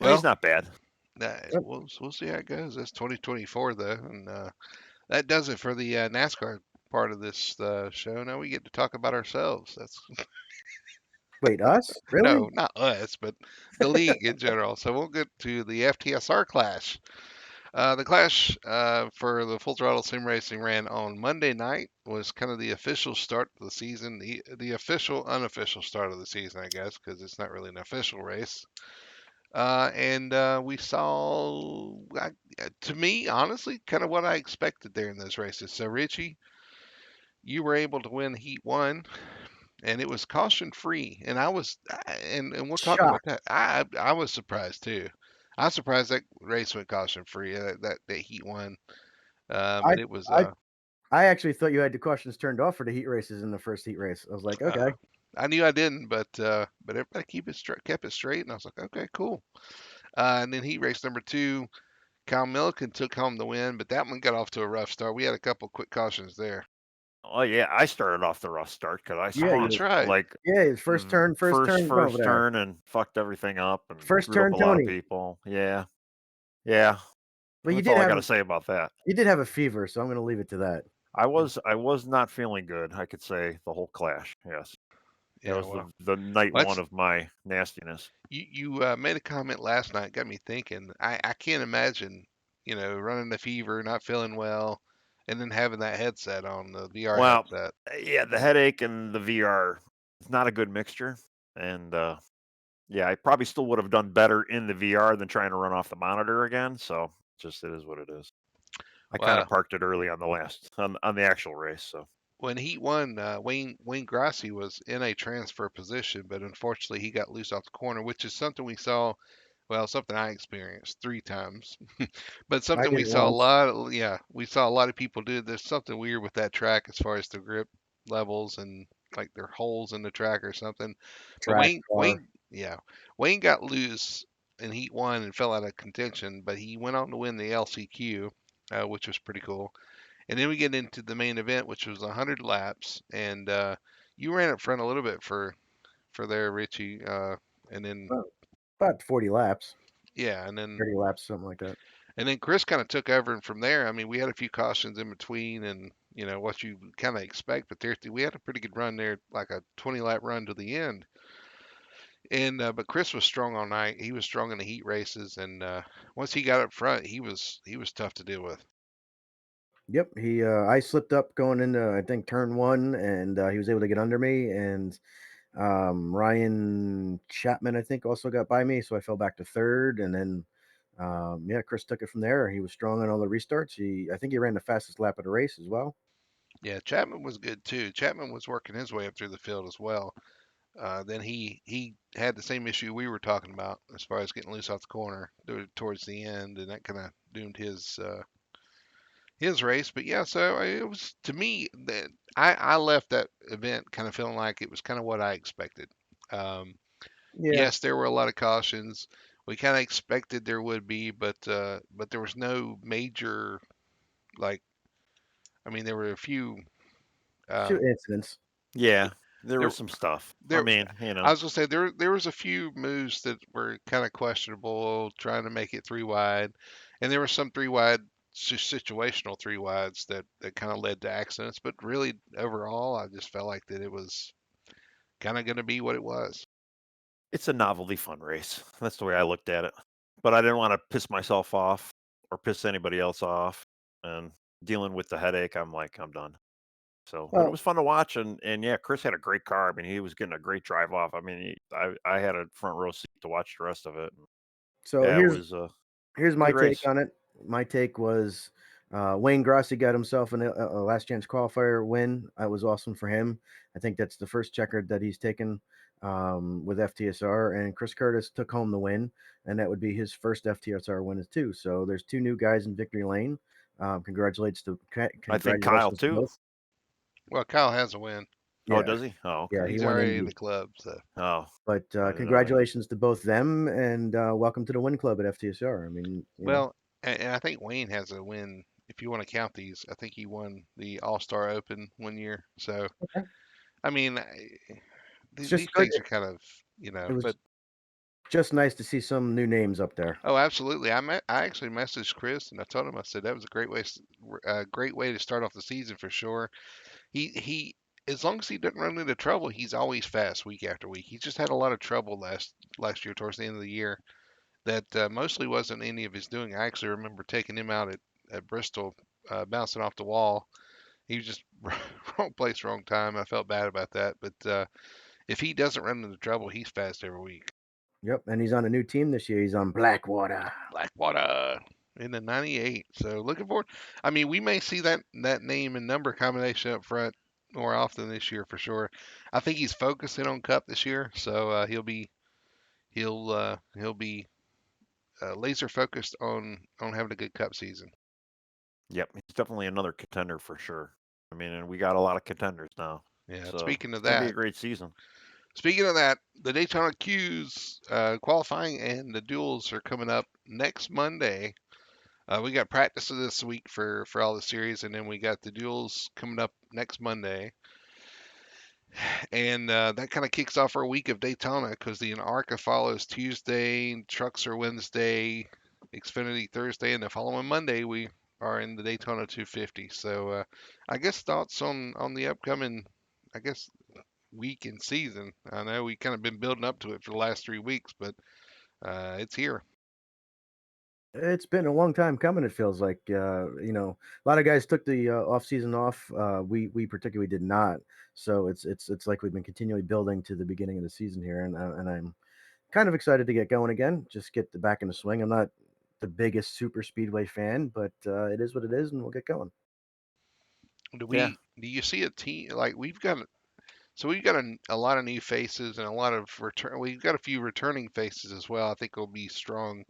Speaker 2: And he's
Speaker 1: Well,
Speaker 2: not bad.
Speaker 1: we'll see how it goes. That's 2024 though, and that does it for the NASCAR part of this show. Now we get to talk about ourselves. That's
Speaker 3: Wait, us? Really?
Speaker 1: no, not us, but the league in general. So we'll get to the FTSR Clash. The Clash for the Full Throttle Sim Racing ran on Monday night. Was kind of the official start of the season, the official unofficial start of the season, I guess, because it's not really an official race. And we saw, to me, honestly, kind of what I expected there in those races. So Richie, you were able to win Heat 1, and it was caution free. And and we'll talk about
Speaker 3: Shocked.
Speaker 1: that. I was surprised too. I was surprised that race went caution free. That Heat 1,
Speaker 3: I
Speaker 1: but it was.
Speaker 3: I I actually thought you had the questions turned off for the heat races in the first heat race. I was like, okay.
Speaker 1: I knew I didn't, but everybody kept it straight, and I was like, okay, cool. And then heat race number 2, Kyle Milliken took home the win, but that one got off to a rough start. We had a couple quick cautions there.
Speaker 2: Oh yeah, I started off the rough start because I
Speaker 3: Yeah,
Speaker 1: Oh,
Speaker 2: screwed
Speaker 1: that's right.
Speaker 2: like
Speaker 3: Yeah, his first turn,
Speaker 2: first
Speaker 3: go over there.
Speaker 2: turn and fucked everything up and
Speaker 3: First
Speaker 2: screwed up
Speaker 3: turn,
Speaker 2: a lot of
Speaker 3: Tony.
Speaker 2: people. Yeah.
Speaker 3: But
Speaker 2: That's all I got to say about that.
Speaker 3: you did have a fever, so I'm going to leave it to that.
Speaker 2: I was not feeling good. I could say the whole Clash. Yes, that
Speaker 1: Yeah,
Speaker 2: was
Speaker 1: well,
Speaker 2: the night
Speaker 1: let's.
Speaker 2: one of my nastiness.
Speaker 1: You made a comment last night, got me thinking. I can't imagine, running a fever, not feeling well, and then having that headset on, the VR
Speaker 2: Well,
Speaker 1: headset.
Speaker 2: yeah, the headache and the VR is not a good mixture, and yeah, I probably still would have done better in the VR than trying to run off the monitor again. So just it is what it is. I kind of
Speaker 1: Wow.
Speaker 2: parked it early on the on the actual race. So
Speaker 1: When Heat 1, Wayne Grassi was in a transfer position, but unfortunately he got loose off the corner, which is something we saw. Well, something I experienced 3 times, but
Speaker 3: I
Speaker 1: something
Speaker 3: did
Speaker 1: we
Speaker 3: it
Speaker 1: saw a
Speaker 3: once.
Speaker 1: lot. We saw a lot of people do. There's something weird with that track as far as the grip levels and like there are holes in the track or something. But
Speaker 3: Track car.
Speaker 1: Wayne got loose in Heat 1 and fell out of contention, but he went on to win the LCQ, which was pretty cool. And then we get into the main event, which was 100 laps, and you ran up front a little bit for there, Richie, and then
Speaker 3: About 40 laps,
Speaker 1: yeah, and then
Speaker 3: 30 laps, something like that.
Speaker 1: Chris kind of took over, and from there, I mean, we had a few cautions in between, and what you kind of expect. But we had a pretty good run there, like a 20 lap run to the end. And but Chris was strong all night. He was strong in the heat races, and once he got up front, he was tough to deal with.
Speaker 3: Yep, I slipped up going into I think turn one, and he was able to get under me, and Ryan Chapman I think also got by me, so I fell back to third, and then yeah, Chris took it from there. He was strong on all the restarts. I think he ran the fastest lap of the race as well.
Speaker 1: Yeah, Chapman was good too. Chapman was working his way up through the field as well. Then he had the same issue we were talking about as far as getting loose off the corner towards the end, and that kind of doomed his race. But yeah, so it was to me that I left that event kind of feeling like it was kind of what I expected. Um,
Speaker 3: Yeah,
Speaker 1: yes, there were a lot of cautions. We kind of expected there would be, but there was no major like. I mean, there were a few.
Speaker 3: few
Speaker 1: Um,
Speaker 3: incidents.
Speaker 2: Yeah, there
Speaker 1: there
Speaker 2: was some stuff. I
Speaker 1: there
Speaker 2: mean,
Speaker 1: I was gonna say there was a few moves that were kind of questionable, trying to make it three wide, and there were some three wide situational three wides that kind of led to accidents. But really, overall, I just felt like that it was kind of going to be what it was.
Speaker 2: it's a novelty fun race. That's the way I looked at it. But I didn't want to piss myself off or piss anybody else off. And dealing with the headache, I'm like, I'm done. So, but it
Speaker 3: Well,
Speaker 2: was fun to watch, and yeah, Chris had a great car. I mean, he was getting a great drive off. I mean, I had a front row seat to watch the rest of it.
Speaker 3: so
Speaker 2: Yeah, it was a
Speaker 3: here's my
Speaker 2: good
Speaker 3: take
Speaker 2: race.
Speaker 3: on it. My take was Wayne Grossi got himself a last chance qualifier win. That was awesome for him. I think that's the first checkered that he's taken with FTSR, and Chris Curtis took home the win, and that would be his first FTSR win too. So there's two new guys in victory lane.
Speaker 2: I think Kyle
Speaker 3: Congratulations to
Speaker 2: too.
Speaker 3: both.
Speaker 1: Well, Kyle has a win.
Speaker 2: Oh,
Speaker 3: Yeah,
Speaker 2: does he? Oh,
Speaker 3: yeah,
Speaker 2: okay.
Speaker 3: he
Speaker 1: He's
Speaker 3: won
Speaker 1: already in
Speaker 3: Indy.
Speaker 1: the club, so.
Speaker 2: Oh,
Speaker 3: But
Speaker 2: I didn't know that.
Speaker 3: congratulations to both them, and welcome to the Win Club at FTSR. I mean,
Speaker 1: Well, and I think Wayne has a win. If you want to count these, I think he won the All Star Open one year. So
Speaker 3: okay.
Speaker 1: I mean,
Speaker 3: It's
Speaker 1: these
Speaker 3: just good.
Speaker 1: things are kind of
Speaker 3: It was
Speaker 1: but
Speaker 3: just nice to see some new names up there.
Speaker 1: oh, absolutely. I actually messaged Chris and I told him, I said that was a great way to start off the season for sure. He as long as he doesn't run into trouble, he's always fast week after week. He just had a lot of trouble last year towards the end of the year that mostly wasn't any of his doing. I actually remember taking him out at Bristol, bouncing off the wall. He was just wrong place, wrong time. I felt bad about that, but if he doesn't run into trouble, he's fast every week.
Speaker 3: Yep, and he's on a new team this year. He's on Blackwater.
Speaker 1: Blackwater in the 98. So looking forward. I mean, we may see that name and number combination up front more often this year for sure. I think he's focusing on Cup this year, so he'll be laser focused on having a good Cup season.
Speaker 2: Yep, he's definitely another contender for sure. I mean, and we got a lot of contenders now,
Speaker 1: Yeah.
Speaker 2: so
Speaker 1: Speaking
Speaker 2: it's
Speaker 1: of
Speaker 2: gonna be a
Speaker 1: that,
Speaker 2: great season.
Speaker 1: the Daytona Qs qualifying and the duels are coming up next Monday. We got practice this week for all the series, and then we got the duels coming up next Monday, and that kind of kicks off our week of Daytona because the ARCA follows Tuesday, trucks are Wednesday, Xfinity Thursday, and the following Monday we are in the Daytona 250. So I guess thoughts on the upcoming, I guess, week and season. I know we kind of been building up to it for the last 3 weeks, but it's here.
Speaker 3: It's been a long time coming. It feels like a lot of guys took the off season off. We particularly did not. So it's like we've been continually building to the beginning of the season here, and I'm kind of excited to get going again. Just get back in the swing. I'm not the biggest super speedway fan, but it is what it is, and we'll get going.
Speaker 2: Yeah,
Speaker 1: Do you see a team like we've got a lot of new faces and a lot of return. We've got a few returning faces as well. I think will be strong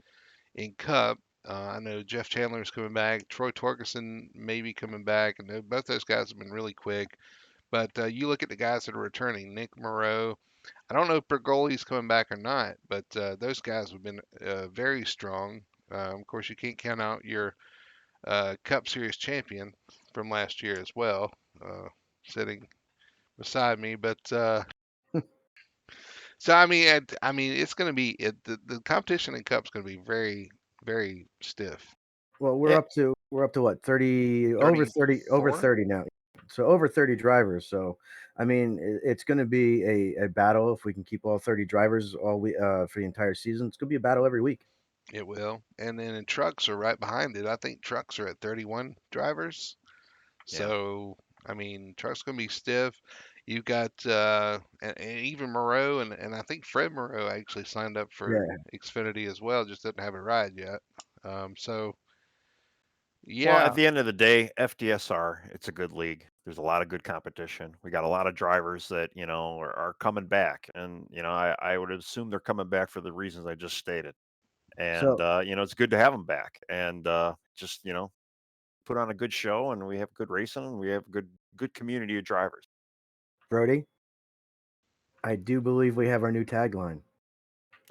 Speaker 1: in Cup. I know Jeff Chandler's coming back. Troy Torgerson may be coming back, and both those guys have been really quick. But you look at the guys that are returning. Nick Moreau. I don't know if Bergoli's coming back or not, but those guys have been very strong. Of course, you can't count out your Cup Series champion from last year as well, sitting beside me. But so I mean, it's going to be the competition in Cup's going to be very very stiff.
Speaker 3: Well,
Speaker 2: yeah.
Speaker 3: we're up to what 30 over 30 over
Speaker 1: 34.
Speaker 3: 30 now. So over 30 drivers. So, I mean, it's going to be a battle if we can keep all 30 drivers for the entire season. It's going to be a battle every week.
Speaker 1: It will. And then in trucks are right behind it. I think trucks are at 31 drivers.
Speaker 2: Yeah.
Speaker 1: So, I mean, truck's going to be stiff. You've got and even Moreau and I think Fred Moreau actually signed up for
Speaker 3: Yeah.
Speaker 1: Xfinity as well, just doesn't have a ride yet. So
Speaker 2: Well, at
Speaker 1: yeah,
Speaker 2: the end of the day, FTSR, it's a good league. There's a lot of good competition. We got a lot of drivers that, are coming back. And, I would assume they're coming back for the reasons I just stated. And,
Speaker 3: So,
Speaker 2: it's good to have them back. And just, put on a good show and we have good racing and we have a good community of drivers.
Speaker 3: Brody, I do believe we have our new tagline.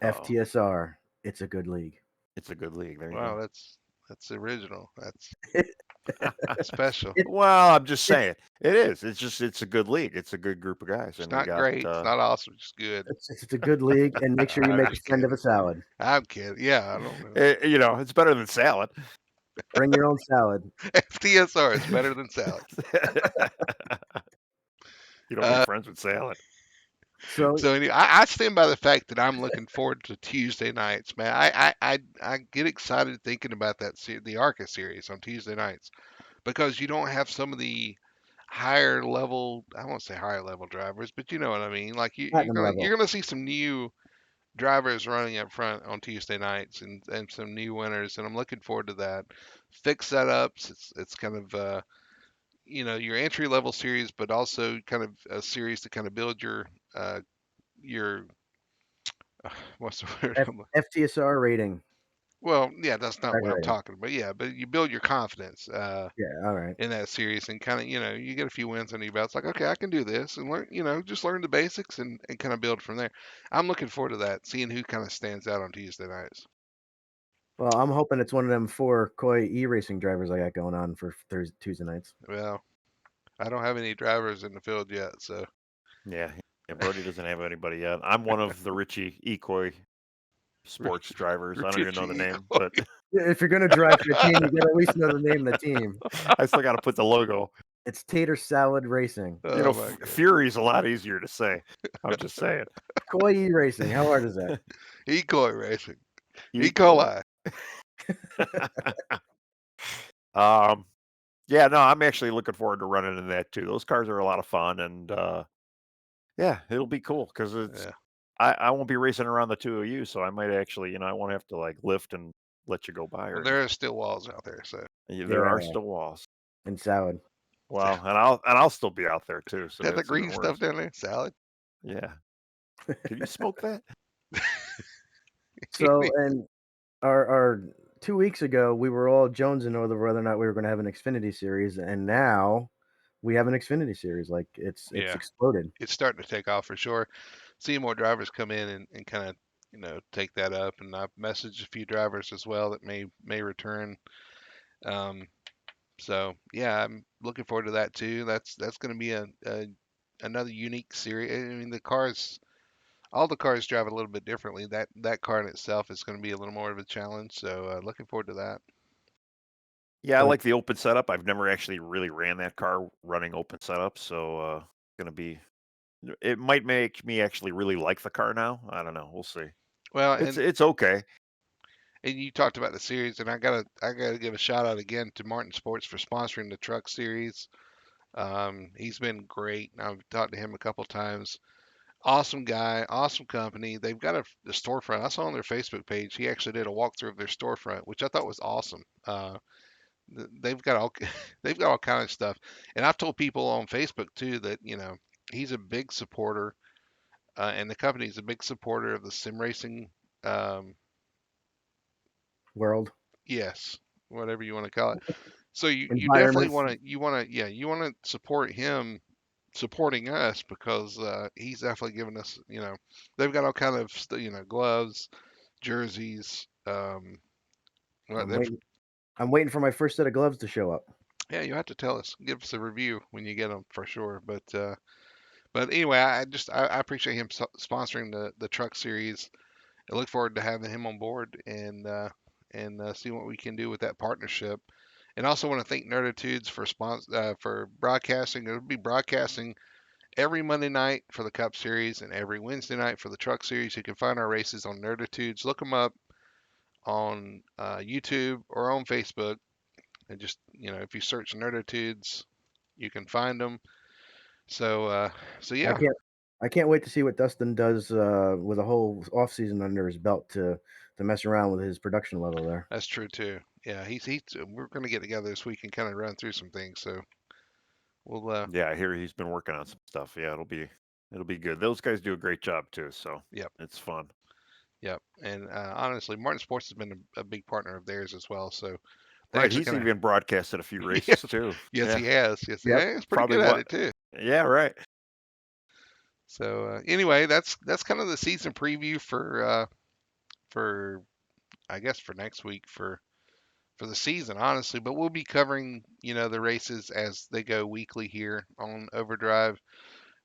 Speaker 2: Oh,
Speaker 3: FTSR, it's a good league.
Speaker 2: it's a good league. There you
Speaker 1: wow,
Speaker 2: go.
Speaker 1: that's original. That's
Speaker 3: it,
Speaker 1: special.
Speaker 2: Well, I'm just
Speaker 3: it's
Speaker 2: saying it is. It's a good league. It's a good group of guys.
Speaker 1: It's
Speaker 2: And we
Speaker 1: not
Speaker 2: got,
Speaker 1: great. It's not awesome. It's good.
Speaker 3: it's a good league, and make sure you
Speaker 1: I'm
Speaker 3: make a
Speaker 1: just
Speaker 3: friend of
Speaker 1: kidding.
Speaker 3: a salad.
Speaker 1: I'm kidding. Yeah, I don't know.
Speaker 2: it's better than salad.
Speaker 3: Bring your own salad.
Speaker 1: FTSR is better than salad.
Speaker 2: You don't make
Speaker 1: Uh,
Speaker 2: friends with salad.
Speaker 3: So
Speaker 1: so anyway, I stand by the fact that I'm looking forward to Tuesday nights, man. I get excited thinking about the ARCA series on Tuesday nights because you don't have some of the higher level. I won't say higher level drivers, but you know what I mean. Like
Speaker 3: platinum level.
Speaker 1: you're gonna see some new drivers running up front on Tuesday nights and some new winners, and I'm looking forward to that. Fix setups. It's kind of your entry level series, but also kind of a series to kind of build your what's the word?
Speaker 3: FTSR rating.
Speaker 1: Well, yeah, that's not what
Speaker 3: Driver
Speaker 1: I'm
Speaker 3: rating.
Speaker 1: talking about. Yeah, but you build your confidence
Speaker 3: Yeah. All right.
Speaker 1: in that series and kind of you get a few wins under your belt. It's like okay, I can do this and learn just learn the basics and kind of build from there. I'm looking forward to that, seeing who kind of stands out on Tuesday nights.
Speaker 3: Well, I'm hoping it's one of them 4 Koi e-racing drivers I got going on for Tuesday nights.
Speaker 1: Well, I don't have any drivers in the field yet, so
Speaker 2: Yeah, Brody doesn't have anybody yet. I'm one of the Richie Ecoy sports drivers. I don't even know the
Speaker 1: Richie
Speaker 2: name,
Speaker 1: Eagle.
Speaker 2: but
Speaker 3: Yeah, if you're gonna drive for a team, you gotta at least know the name of the team.
Speaker 2: I still got to put the logo.
Speaker 3: It's Tater Salad Racing.
Speaker 1: Oh my god,
Speaker 2: Fury's a lot easier to say. I'm just saying.
Speaker 3: Koi e-racing. How hard is that?
Speaker 1: E. coli racing, E.
Speaker 2: Ecoy.
Speaker 1: coli.
Speaker 2: um, yeah, no, I'm actually looking forward to running in that too. Those cars are a lot of fun, and yeah, it'll be cool because
Speaker 1: Yeah,
Speaker 2: I won't be racing around the two of you, so I might actually, I won't have to like lift and let you go by
Speaker 1: well,
Speaker 2: or
Speaker 1: there
Speaker 2: anything.
Speaker 1: are still walls out there, so
Speaker 2: There are
Speaker 3: Yeah,
Speaker 2: still walls.
Speaker 3: and salad.
Speaker 2: Well, and I'll still be out there too, so
Speaker 1: got the
Speaker 2: that's even
Speaker 1: green stuff
Speaker 2: worse.
Speaker 1: down there, salad.
Speaker 2: Yeah. Can you smoke that?
Speaker 3: So, and our 2 weeks ago, we were all jonesing over whether or not we were going to have an Xfinity series, and now we have an Xfinity series. Like it's
Speaker 1: Yeah,
Speaker 3: exploded.
Speaker 1: it's starting to take off for sure. Seeing more drivers come in and kind of take that up, and I've messaged a few drivers as well that may return. Um, so yeah, I'm looking forward to that too. That's going to be a another unique series. I mean, all the cars drive a little bit differently. That car in itself is going to be a little more of a challenge. So looking forward to that.
Speaker 2: Yeah, I
Speaker 3: But
Speaker 2: like the open setup. I've never actually really ran that car running open setup, so gonna be. It might make me actually really like the car now. I don't know. We'll see.
Speaker 1: Well,
Speaker 2: It's okay.
Speaker 1: and you talked about the series, and I gotta give a shout out again to Martin Sports for sponsoring the truck series. He's been great. I've talked to him a couple times. Awesome guy, awesome company. They've got a storefront. I saw on their Facebook page. He actually did a walkthrough of their storefront, which I thought was awesome. They've got all they've got all kind of stuff. And I've told people on Facebook too that he's a big supporter, and the company's a big supporter of the sim racing. Um,
Speaker 3: world
Speaker 1: yes, whatever you want to call it. So you definitely
Speaker 3: environments.
Speaker 1: want to support him supporting us because he's definitely given us they've got all kind of gloves, jerseys. Well,
Speaker 3: I'm waiting. I'm waiting for my first set of gloves to show up.
Speaker 1: yeah, you have to tell us, give us a review when you get them for sure. But anyway, I appreciate him sponsoring the truck series. I look forward to having him on board and see what we can do with that partnership. And also want to thank Nerditudes for broadcasting. It'll be broadcasting every Monday night for the Cup Series and every Wednesday night for the Truck Series. You can find our races on Nerditudes. Look them up on YouTube or on Facebook, and just if you search Nerditudes, you can find them. So
Speaker 3: I
Speaker 1: yeah,
Speaker 3: can't wait to see what Dustin does with a whole off season under his belt to mess around with his production level there.
Speaker 1: that's true too. Yeah, he's we're gonna get together this week and kind of run through some things. So we'll
Speaker 2: Yeah, I hear he's been working on some stuff. Yeah, it'll be good. Those guys do a great job too, so
Speaker 1: yep.
Speaker 2: it's fun.
Speaker 1: Yep, and honestly, Martin Sports has been a big partner of theirs as well. So they
Speaker 2: Right,
Speaker 1: actually
Speaker 2: he's
Speaker 1: kind of,
Speaker 2: even broadcasted a few
Speaker 1: yeah,
Speaker 2: races too.
Speaker 1: yes,
Speaker 2: Yeah,
Speaker 1: he has. Yes,
Speaker 3: Yep.
Speaker 1: he's pretty
Speaker 2: probably
Speaker 1: good at
Speaker 2: what?
Speaker 1: it too.
Speaker 2: Yeah, right.
Speaker 1: So anyway, that's kind of the season preview for I guess for next week for the season, honestly. But we'll be covering the races as they go weekly here on Overdrive,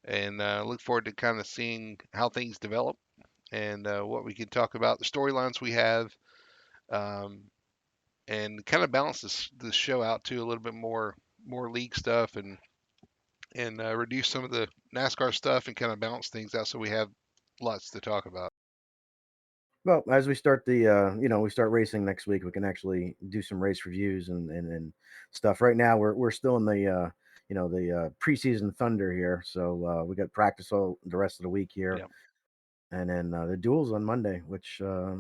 Speaker 1: and look forward to kind of seeing how things develop and what we can talk about, the storylines we have. Um, and kind of balance this show out to a little bit more league stuff and reduce some of the NASCAR stuff and kind of balance things out so we have lots to talk about.
Speaker 3: Well, as we start we start racing next week, we can actually do some race reviews and stuff. Right now, we're still in the preseason thunder here, so we got practice all the rest of the week here,
Speaker 1: Yeah.
Speaker 3: and then the duels on Monday, which uh,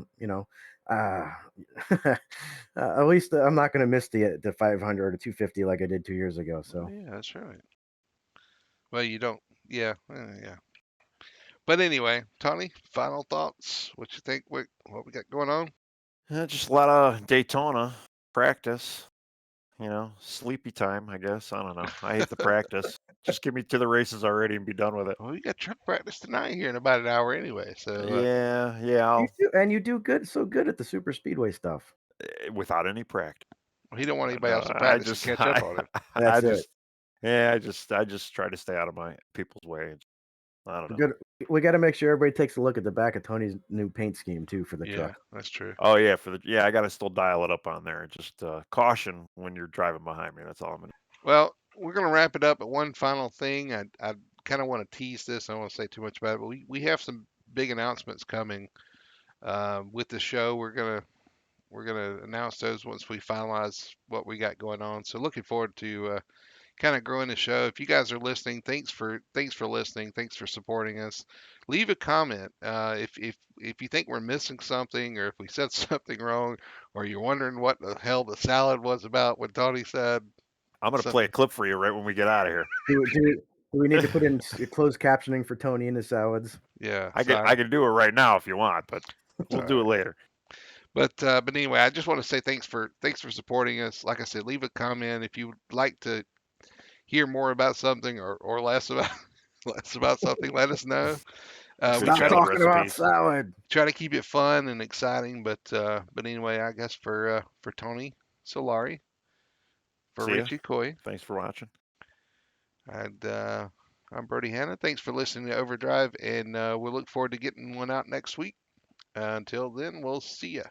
Speaker 3: at least I'm not going to miss the 500 or 250 like I did 2 years ago.
Speaker 1: Oh
Speaker 3: So
Speaker 1: yeah, that's right. Well, you don't. Yeah, yeah. But anyway, Tony, final thoughts. What you think? What we got going on?
Speaker 2: Just a lot of Daytona practice. Sleepy time, I guess. I don't know. I hate the practice. Just get me to the races already and be done with it.
Speaker 1: Well, we got truck practice tonight here in about an hour anyway. So
Speaker 2: Yeah, yeah.
Speaker 3: you do good at the super speedway stuff.
Speaker 2: Without any practice.
Speaker 1: he don't want anybody else
Speaker 2: No,
Speaker 1: to practice and catch up on him.
Speaker 2: I
Speaker 3: That's it.
Speaker 2: just, yeah, I just try to stay out of my people's way. I don't know.
Speaker 3: Good. We got to make sure everybody takes a look at the back of Tony's new paint scheme too for the
Speaker 1: Yeah,
Speaker 3: truck.
Speaker 1: that's true.
Speaker 2: Oh yeah, I got to still dial it up on there. Just caution when you're driving behind me. That's all I'm gonna.
Speaker 1: Well, we're gonna wrap it up. But one final thing, I kind of want to tease this. I don't want to say too much about it, but we have some big announcements coming with the show. We're gonna announce those once we finalize what we got going on. So looking forward to kind of growing the show. If you guys are listening, thanks for listening. Thanks for supporting us. Leave a comment if you think we're missing something, or if we said something wrong, or you're wondering what the hell the salad was about what Tony said.
Speaker 2: I'm gonna play a clip for you right when we get out of here.
Speaker 3: Do we need to put in closed captioning for Tony and his salads?
Speaker 1: Yeah,
Speaker 2: I can do it right now if you want, but we'll do it later.
Speaker 1: But anyway, I just want to say thanks for supporting us. Like I said, leave a comment if you would like to hear more about something or less about less about something. Let us know.
Speaker 2: Good
Speaker 1: We
Speaker 3: Stop
Speaker 1: try
Speaker 2: salad
Speaker 1: to
Speaker 3: talking about
Speaker 2: recipes.
Speaker 3: salad.
Speaker 1: keep it fun and exciting. But anyway, I guess for Tony Solari, for
Speaker 2: See ya.
Speaker 1: Richie Coy,
Speaker 2: Thanks for watching.
Speaker 1: and I'm Brody Hanna. Thanks for listening to Overdrive, and we'll look forward to getting one out next week. Until then, we'll see ya.